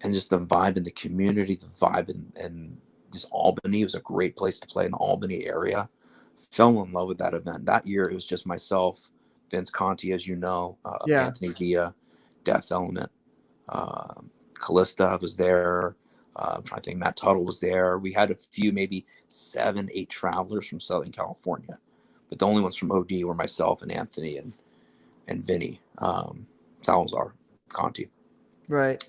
and just the vibe in the community, the vibe in just Albany. It was a great place to play in the Albany area. Fell in love with that event. That year, it was just myself, Vince Conti, as you know, Yeah. Anthony Villa, Death Element, Callista was there. I'm trying to think, Matt Tuttle was there. We had a few, maybe 7, 8 travelers from Southern California, but the only ones from OD were myself and Anthony and Vinny Salazar Conti. Right.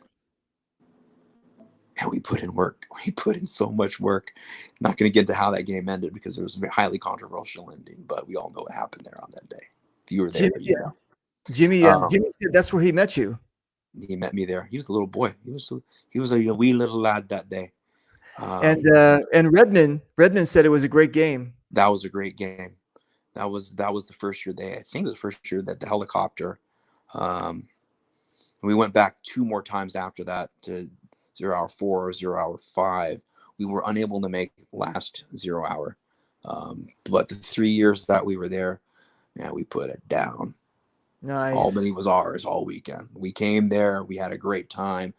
And we put in work. We put in so much work. Not going to get into how that game ended because it was a highly controversial ending, but we all know what happened there on that day. If you were there, you know. Jimmy said that's where he met you. He met me there. He was a little boy. He was a wee little lad that day. And Redmond said it was a great game. That was a great game. That was the first year I think it was the first year that the helicopter. We went back 2 more times after that to 0 hour 4 or 0 hour 5. We were unable to make last 0 hour. But the 3 years that we were there, we put it down. Nice. Albany was ours all weekend. We came there. We had a great time.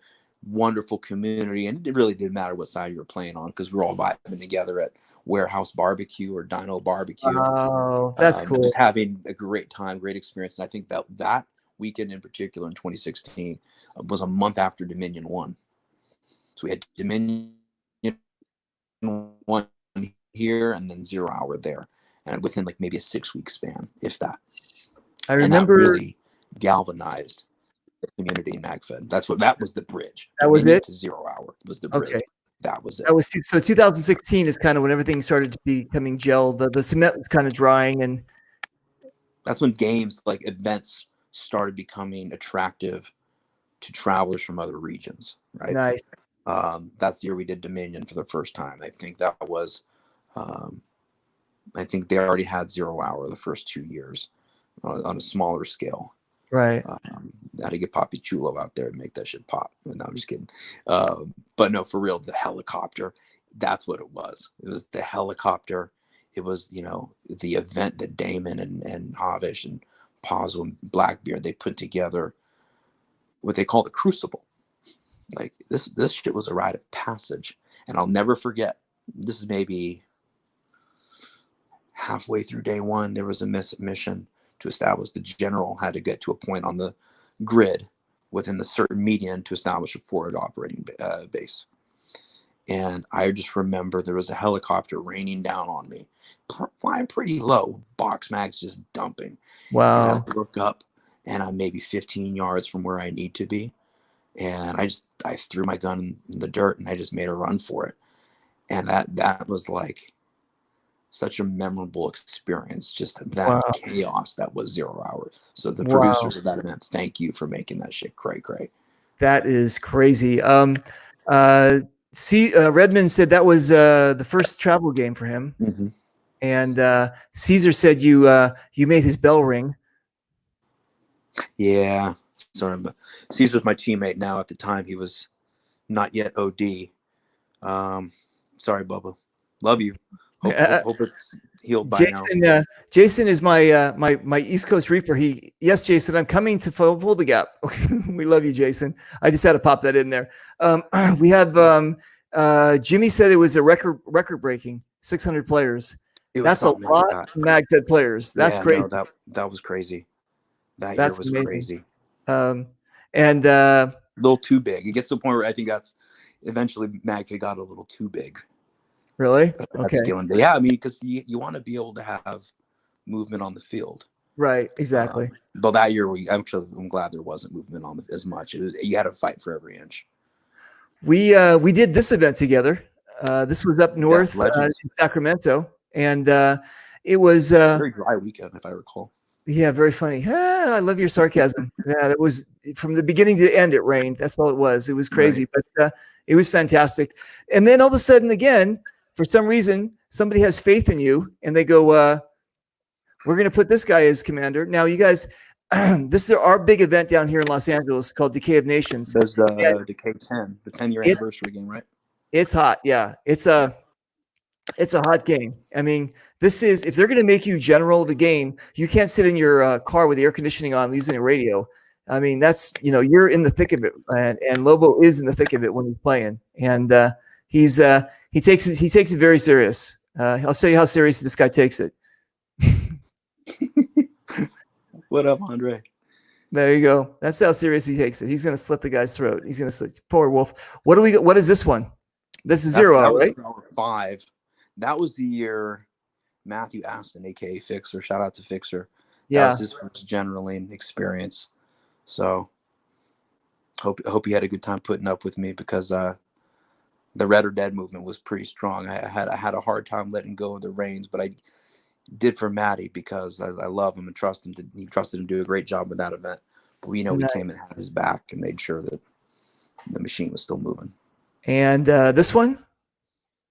Wonderful community. And it really didn't matter what side you were playing on because we were all vibing together at Warehouse Barbecue or Dino Barbecue. Oh, that's cool. Just having a great time, great experience. And I think that weekend in particular in 2016 was a month after Dominion won. So we had Dominion 1 here and then 0 hour there. And within like maybe a 6-week span, if that. I remember and that really galvanized the community in MagFed. That was the bridge. That was Dominion it? to 0 hour was the bridge. Okay. That was it. That was so 2016 is kind of when everything started to becoming gelled. The cement was kind of drying, and that's when games like events started becoming attractive to travelers from other regions. Right. Nice. That's the year we did Dominion for the first time. I think that was. I think they already had 0 hour the first 2 years. On a smaller scale. Right. I had to get Papi Chulo out there and make that shit pop. No, I'm just kidding. But no, for real, the helicopter, that's what it was. It was the helicopter. It was, the event that Damon and Havish and Pazzo and Blackbeard, they put together what they call the Crucible. Like this shit was a rite of passage. And I'll never forget, this is maybe halfway through day 1, there was a mission to establish. The general had to get to a point on the grid within the certain median to establish a forward operating base. And I just remember there was a helicopter raining down on me, flying pretty low, box mags just dumping. Wow. And I look up and I'm maybe 15 yards from where I need to be. And I threw my gun in the dirt and I just made a run for it. And that was like such a memorable experience, just that chaos that was 0 hour. So the producers of that event, thank you for making that shit cray. That is crazy. Redmond said that was the first travel game for him. Mm-hmm. And Caesar said you made his bell ring. Yeah, sort of. Caesar's my teammate now. At the time, he was not yet OD. Sorry, Bubba. Love you. Hope it's healed by now. Jason is my East Coast Reaper. Yes, Jason, I'm coming to Full the Gap. We love you, Jason. I just had to pop that in there. We have Jimmy said it was a record breaking 600 players. That's a lot of MagFed players. That's great. No, that was crazy. That year was amazing. Crazy. And a little too big. It gets to a point where I think that's eventually MagFed got a little too big. Really? Okay. Yeah, I mean, because you want to be able to have movement on the field. Right. Exactly. But that year, I'm glad there wasn't movement on as much. You had to fight for every inch. We did this event together. This was up north in Sacramento, and it was a very dry weekend, if I recall. Yeah, very funny. I love your sarcasm. Yeah, it was from the beginning to the end. It rained. That's all it was. It was crazy, right. But it was fantastic. And then all of a sudden, again, for some reason, somebody has faith in you, and they go, "We're going to put this guy as commander." Now, you guys, this is our big event down here in Los Angeles called Decay of Nations. There's the Decay 10, the 10-year anniversary game, right? It's hot. Yeah, it's It's a hot game. I mean, this is if they're going to make you general of the game, you can't sit in your car with the air conditioning on, using a radio. I mean, that's you're in the thick of it, and Lobo is in the thick of it when he's playing, and he takes it very serious. I'll show you how serious this guy takes it. What up, Andre? There you go. That's how serious he takes it. He's going to slit the guy's throat. He's going to slit. Poor wolf. What do we got? What is this one? This is zero hour, right? Hour 5. That was the year Matthew Aston, aka Fixer. Shout out to Fixer. That was his first generaling experience. So hope he had a good time putting up with me, because the Red or Dead movement was pretty strong. I had a hard time letting go of the reins, but I did for Matty because I love him and trust him. He trusted him to do a great job with that event. But we we came and had his back and made sure that the machine was still moving. And this one?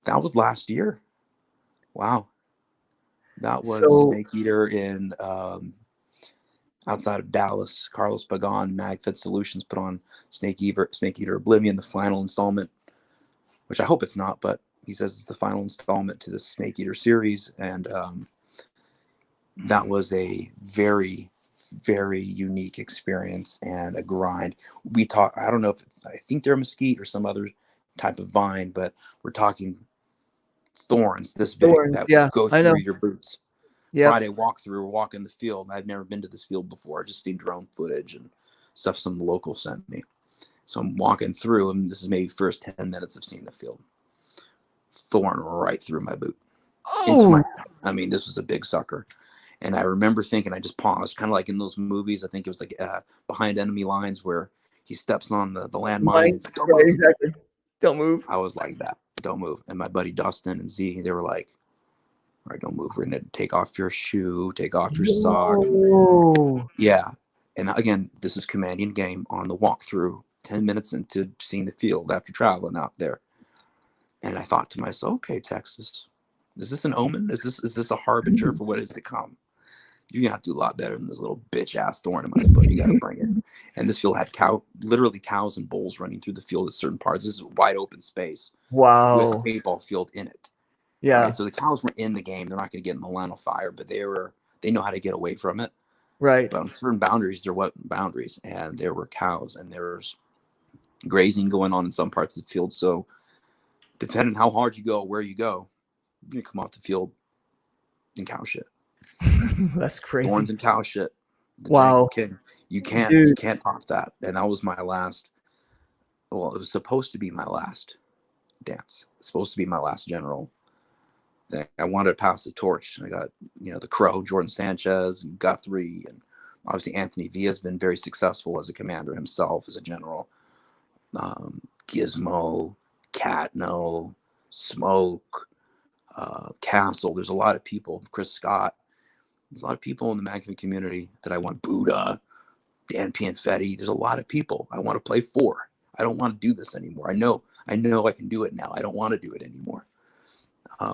That was last year. Wow. That was Snake Eater in outside of Dallas. Carlos Pagan, MagFed Solutions, put on Snake Eater Oblivion, the final installment, which I hope it's not, but he says it's the final installment to the Snake Eater series. And that was a very, very unique experience and a grind. I don't know if I think they're mesquite or some other type of vine, but we're talking thorns this big that would go through your boots. Friday walkthrough, we're walking the field. I've never been to this field before. I just seen drone footage and stuff some locals sent me. So I'm walking through, and this is maybe first 10 minutes of seeing the field. Thorn right through my boot. I mean, this was a big sucker. And I remember thinking, I just paused, kind of like in those movies. I think it was like Behind Enemy Lines, where he steps on the landmine. It's like, don't move. Exactly. Don't move. I was like that. Don't move. And my buddy Dustin and Z, they were like, all right, don't move. We're going to take off your shoe, take off your sock. Yeah. And again, this is commanding game on the walkthrough, 10 minutes into seeing the field after traveling out there. And I thought to myself, okay, Texas, is this an omen? Is this a harbinger for what is to come? You're going to have to do a lot better than this little bitch ass thorn in my foot. You got to bring it. And this field had literally cows and bulls running through the field at certain parts. This is wide open space. Wow. With a paintball field in it. Yeah. Right? So the cows were in the game. They're not going to get in the line of fire, but they know how to get away from it. Right. But on certain boundaries, there were boundaries, and there were cows, and there was grazing going on in some parts of the field. So depending how hard you go, where you go, you're going to come off the field in cow shit. That's crazy. Thorns and cow shit. Wow. You can't top that. And that was my last. Well, it was supposed to be my last dance. It's supposed to be my last general thing. I wanted to pass the torch. I got the Crow, Jordan Sanchez, and Guthrie, and obviously Anthony Villa has been very successful as a commander himself, as a general. Gizmo, Catno, Smoke, Castle. There's a lot of people. Chris Scott. There's a lot of people in the Magazine community that I want. Buddha, Dan Pianfetti. There's a lot of people I want to play for. I don't want to do this anymore. I know I can do it now. I don't want to do it anymore.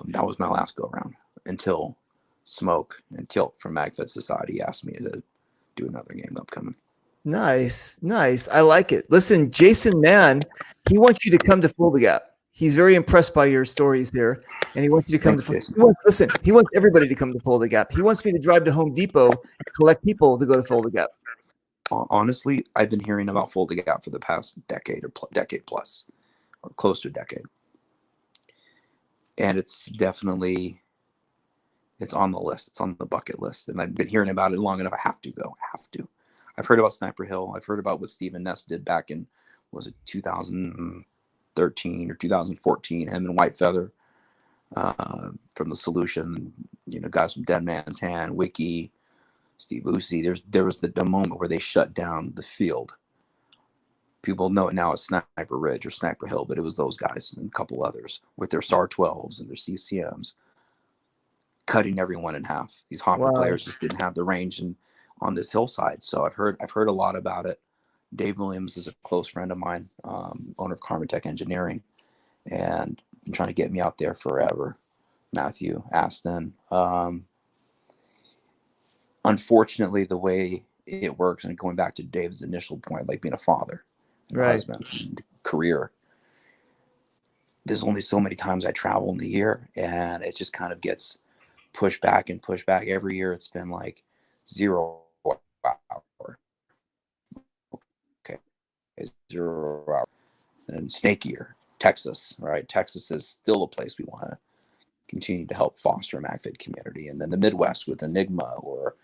That was my last go around until Smoke and Tilt from MagFed Society asked me to do another game upcoming. Nice. I like it. Listen, Jason Mann, he wants you to come to Full the Gap. He's very impressed by your stories there, and he wants you to come he wants everybody to come to Full the Gap. He wants me to drive to Home Depot and collect people to go to Full the Gap. Honestly, I've been hearing about Full the Gap for the past decade or decade plus, or close to a decade. And it's definitely, it's on the list. It's on the bucket list. And I've been hearing about it long enough. I have to go. I've heard about Sniper Hill. I've heard about what Steven Ness did back in, was it 2013 or 2014, him and White Feather from The Solution, guys from Dead Man's Hand, Wiki, Steve Usi. There was the moment where they shut down the field. People know it now as Sniper Ridge or Sniper Hill, but it was those guys and a couple others with their SAR-12s and their CCMs cutting everyone in half. These hopper players just didn't have the range on this hillside. So I've heard a lot about it. Dave Williams is a close friend of mine, owner of Karma Tech Engineering, and been trying to get me out there forever. Matthew Aston. Unfortunately, the way it works, and going back to David's initial point, like being a father, husband, career, there's only so many times I travel in the year, and it just kind of gets pushed back and pushed back. Every year it's been like 0 hour. Okay. 0 hour. And snake year, Texas, right? Texas is still a place we want to continue to help foster a MagFed community. And then the Midwest with Enigma, or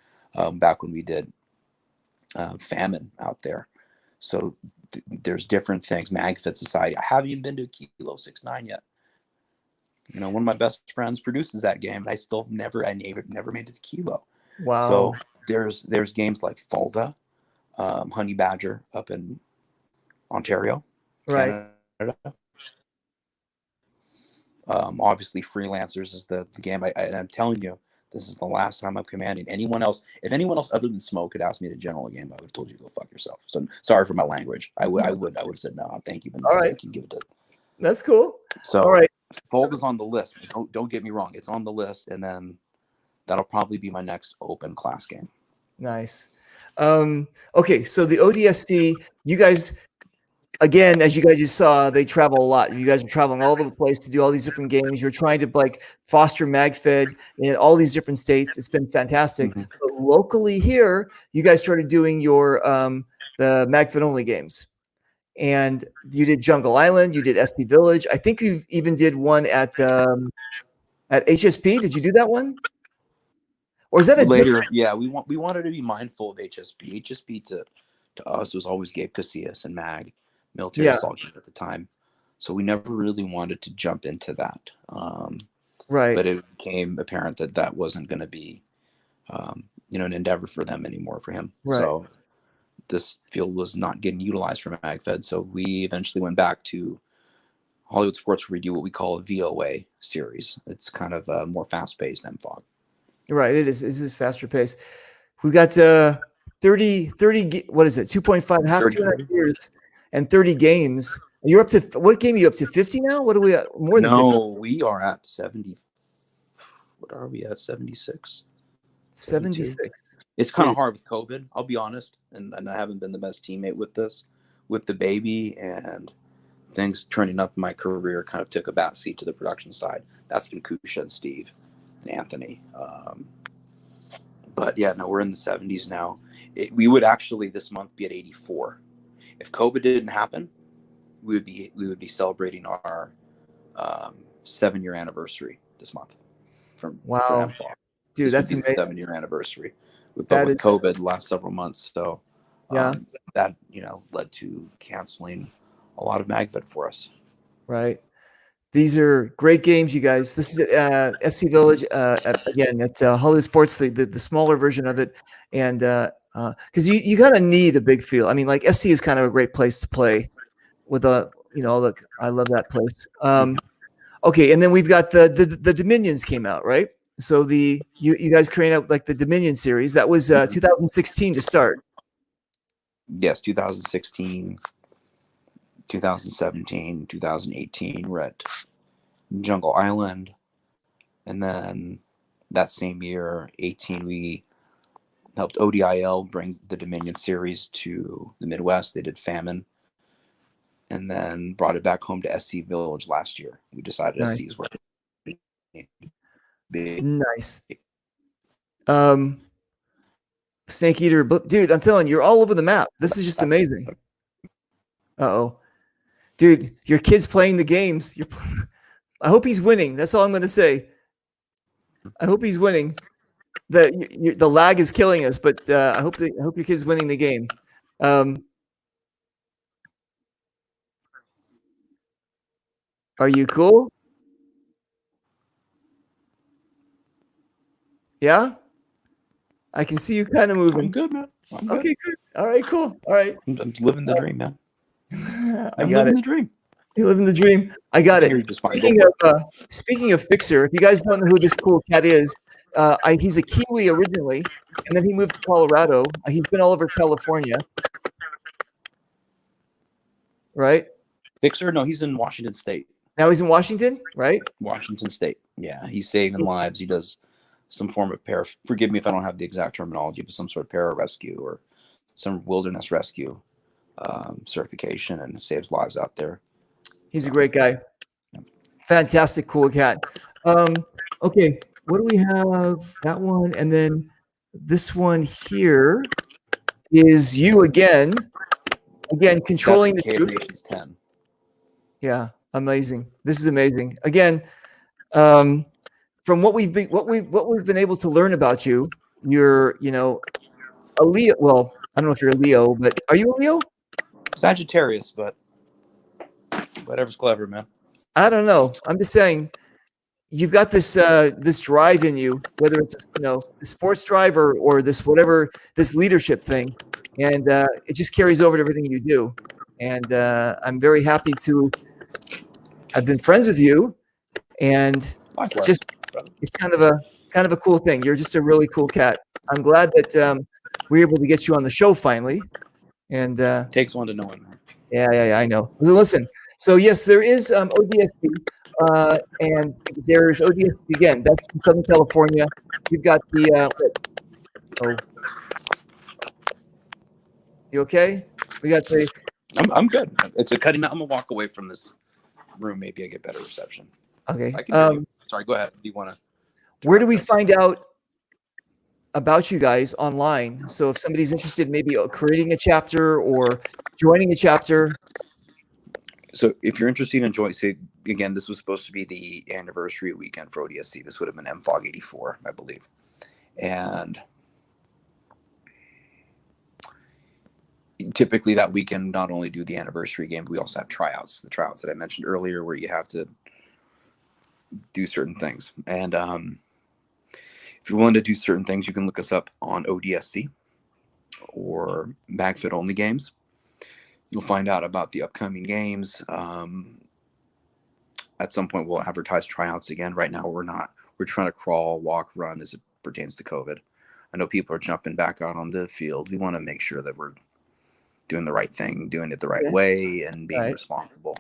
back when we did famine out there. So there's different things. MagFed Society. I haven't even been to Kilo 69 yet. You know, one of my best friends produces that game, and I never made it to Kilo. Wow. So there's games like Falda, Honey Badger up in Ontario, Right. Canada. Obviously, Freelancers is the game. I'm telling you, this is the last time I'm commanding anyone else. If anyone else other than Smoke had asked me to general a game, I would have told you to go fuck yourself. So sorry for my language. I would have said no, thank you, but no, thank you, give it to. That's cool. So all right, Fold is on the list. Don't get me wrong, it's on the list, and then that'll probably be my next open class game. Nice. Okay, so the ODST, you guys. Again, as you guys just saw, they travel a lot. You guys are traveling all over the place to do all these different games. You're trying to like foster MagFed in all these different states. It's been fantastic. Mm-hmm. But locally here, you guys started doing your the MagFed only games, and you did Jungle Island, you did SD Village. I think you even did one at HSP. Did you do that one? Or is that a later? different? Yeah, we wanted to be mindful of HSP. HSP to us was always Gabe Casillas and Mag. Military assault at the time, so we never really wanted to jump into that. Right. But it became apparent that wasn't going to be, an endeavor for them anymore for him. Right. So this field was not getting utilized for MagFed. So we eventually went back to Hollywood Sports, where we do what we call a VOA series. It's kind of a more fast-paced MFOG. Right. It is. This is faster pace. We got 30. What is it? 2.5 half 2.5 years. And 30 games. You're up to what game are you up to? 50 now? What are we at? More than 50? No, we are at 70. What are we at? 76. 76. It's kind of hard with COVID, I'll be honest. And I haven't been the best teammate with the baby, and things turning up in my career kind of took a back seat to the production side. That's been Kusha and Steve and Anthony. But yeah, no, we're in the 70s now. We would actually this month be at 84. If COVID didn't happen, we would be celebrating our 7-year anniversary this month from wow, dude, that's amazing. 7-year anniversary. But with COVID the last several months, so that led to canceling a lot of MagFed for us. Right. These are great games, you guys. This is SC Village again at Hollywood Sports, the smaller version of it, and because you kind of need a big field. I mean, like SC is kind of a great place to play with look, I love that place. Okay, and then we've got the Dominions came out, right? So you guys created out like the Dominion series. That was 2016 to start. Yes, 2016, 2017, 2018. We're at Jungle Island, and then that same year, 18, we helped ODIL bring the Dominion series to the Midwest. They did Famine, and then brought it back home to SC Village last year. We decided SC is where it needed to be. Nice. Snake Eater, dude, I'm telling you, you're all over the map. This is just amazing. Uh-oh. Dude, your kid's playing the games. I hope he's winning. That's all I'm going to say. I hope he's winning. The lag is killing us, but I hope your kid's winning the game. Are you cool? Yeah? I can see you kind of moving. I'm good, man. Okay, good. All right, cool. All right. I'm living the dream, man. I'm living the dream. You're living the dream. I got it. Speaking of Fixer, if you guys don't know who this cool cat is, he's a Kiwi originally, and then he moved to Colorado. He's been all over California. Right? Fixer? No, he's in Washington State. Now he's in Washington, right? Washington State. Yeah, he's saving lives. He does some form of forgive me if I don't have the exact terminology, but some sort of para-rescue or some wilderness rescue certification, and saves lives out there. He's a great guy. Fantastic, cool cat. Okay, what do we have? That one, and then this one here is you again. Again, controlling the truth. K-Creations 10. Yeah, amazing. This is amazing. Again, from what we've been able to learn about you, you're a Leo. Well, I don't know if you're a Leo, but are you a Leo? Sagittarius, but whatever's clever, man. I don't know. I'm just saying, you've got this this drive in you, whether it's the sports drive or this whatever this leadership thing, and it just carries over to everything you do. And I'm very happy to have been friends with you, and Likewise. just it's kind of a cool thing. You're just a really cool cat. I'm glad that we were able to get you on the show finally. And Takes one to know one. yeah, I know. Listen, so yes, there is ODSC, and there's ODSC again. That's from Southern California. You've got the. Oh, you okay? We got the. I'm good. It's a cutting. I'm gonna walk away from this room. Maybe I get better reception. Okay. I can hear you. Sorry, go ahead. Do you want to? Where do we find out about you guys online? So if somebody's interested, maybe creating a chapter or joining a chapter. So if you're interested in joining, say again, this was supposed to be the anniversary weekend for ODSC. This would have been MFOG 84, I believe. And typically that weekend, not only do the anniversary game, but we also have tryouts. The tryouts that I mentioned earlier, where you have to do certain things. And if you're willing to do certain things, you can look us up on ODSC or MagFit only games. You'll find out about the upcoming games. At some point, we'll advertise tryouts again. Right now, we're not. We're trying to crawl, walk, run as it pertains to COVID. I know people are jumping back out onto the field. We want to make sure that we're doing the right thing, doing it the right way, and being responsible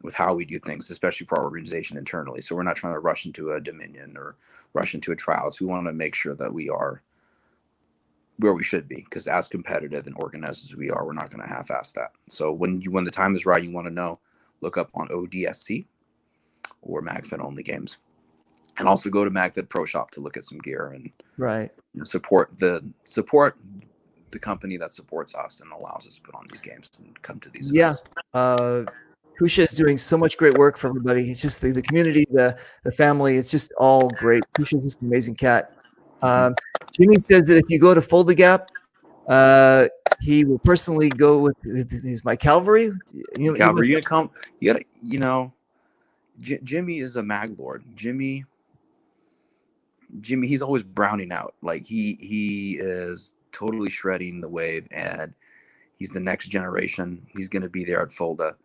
with how we do things, especially for our organization internally. So we're not trying to rush into a Dominion or rush into a tryouts. We want to make sure that we are where we should be, because as competitive and organized as we are, we're not going to half-ass that. So when the time is right, you want to know, look up on ODSC or MagFit only games, and also go to MagFit Pro Shop to look at some gear and support the company that supports us and allows us to put on these games and come to these events. Kusha is doing so much great work for everybody. It's just the community, the family. It's just all great. Kusha's just an amazing cat. Jimmy says that if you go to Fold the Gap, he will personally go with my Calvary. Calvary, you gotta, Jimmy is a mag lord. Jimmy, he's always browning out. Like he is totally shredding the wave, and he's the next generation. He's going to be there at Folda.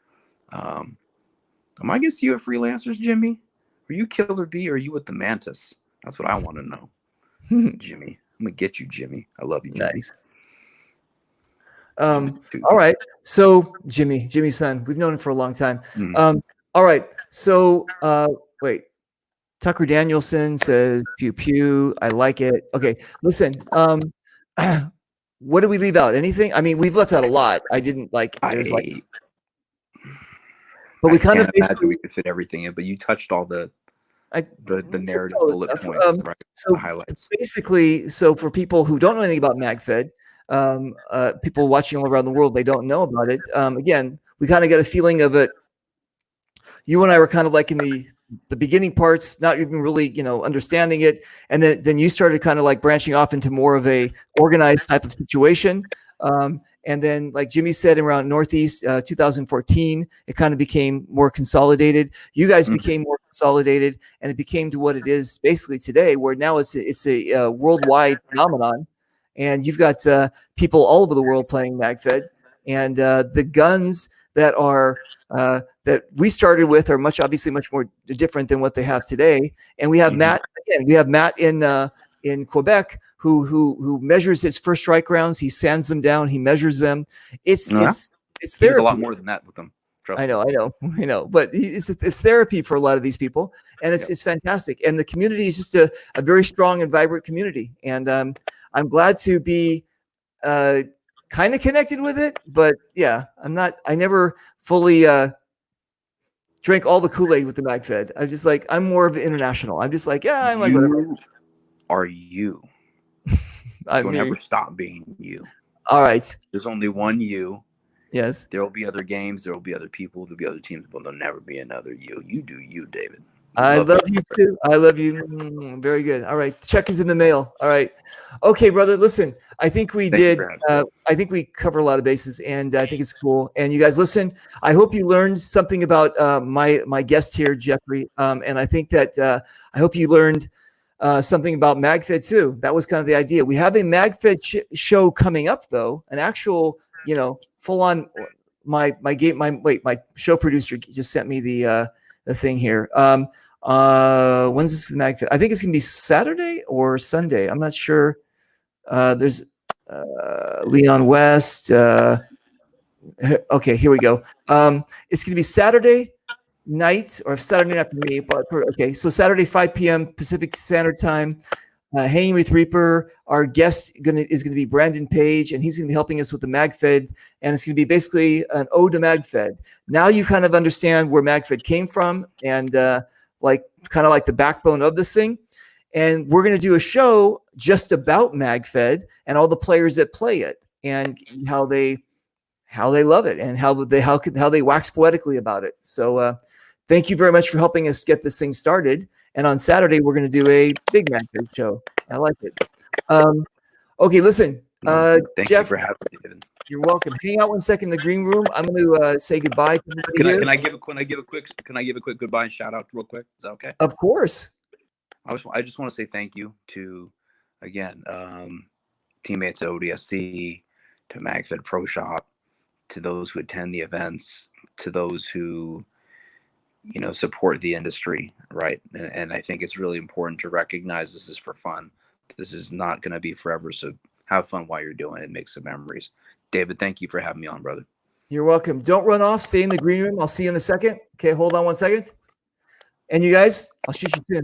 Am I against you at Freelancers, Jimmy? Are you Killer B, or are you with the Mantis? That's what I want to know. Jimmy, I'm gonna get you, Jimmy. I love you, Jimmy. Nice. All right. So Jimmy's son, we've known him for a long time. All right. So wait. Tucker Danielson says pew pew. I like it. Okay. Listen. What did we leave out? Anything? I mean, we've left out a lot. I didn't like. There's but we kind of imagine we could fit everything in. But you touched all the narrative bullet points, right? So the highlights. Basically, so for people who don't know anything about MagFed, people watching all around the world, they don't know about it. Again, we kind of got a feeling of it. You and I were kind of like in the beginning parts, not even really, understanding it. And then you started kind of like branching off into more of a organized type of situation. And then, like Jimmy said, around Northeast 2014, it kind of became more consolidated. You guys became more consolidated, and it became to what it is basically today, where now it's a worldwide phenomenon. And you've got people all over the world playing MagFed, and the guns that are that we started with are obviously much more different than what they have today. And we have Matt again. We have Matt in Quebec who measures his first strike rounds. He sands them down. He measures them. It's therapy. There's a lot more than that with them. I know. But it's therapy for a lot of these people, and it's fantastic. And the community is just a very strong and vibrant community. And I'm glad to be kind of connected with it. But yeah, I never fully drank all the Kool-Aid with the MagFed. I'm just like, I'm more of an international. I'm just like, yeah, I'm like, whatever. You are you. I Don't mean, ever stop being you. all right. There's only one you. Yes. There will be other games. There will be other people. There'll be other teams, but there'll never be another you. You do you, David. I love you too. I love you. Very good. All right. Check is in the mail. All right. Okay, brother. Listen, I think we did. I think we cover a lot of bases, and I think it's cool. And you guys, listen. I hope you learned something about my guest here, Jeffrey. And I think that I hope you learned something about MagFed too. That was kind of the idea. We have a MagFed show coming up, though. An actual, full on. My show producer just sent me the thing here. When's this MagFed? I think it's gonna be Saturday or Sunday. I'm not sure. There's Leon West. Okay, here we go. It's gonna be Saturday night or Saturday night for me. But okay, so Saturday 5 p.m. Pacific Standard Time. Hanging with Reaper. Our guest is gonna be Brandon Page, and he's gonna be helping us with the MagFed, and it's gonna be basically an ode to MagFed. Now you kind of understand where MagFed came from, and kind of like the backbone of this thing. And we're going to do a show just about MagFed and all the players that play it and how they love it and how they wax poetically about it. So thank you very much for helping us get this thing started. And on Saturday, we're going to do a big MagFed show. I like it. Okay, listen, thank Jeff, you for having me, David. You're welcome. Hang out 1 second in the green room. I'm going to say goodbye. Can I give a quick goodbye and shout out real quick? Is that okay? Of course. I just want to say thank you to, again, teammates at ODSC, to MagFed Pro Shop, to those who attend the events, to those who, support the industry, right? And I think it's really important to recognize this is for fun. This is not going to be forever. So have fun while you're doing it. Make some memories. David, thank you for having me on, brother. You're welcome. Don't run off. Stay in the green room. I'll see you in a second. Okay, hold on 1 second. And you guys, I'll shoot you soon.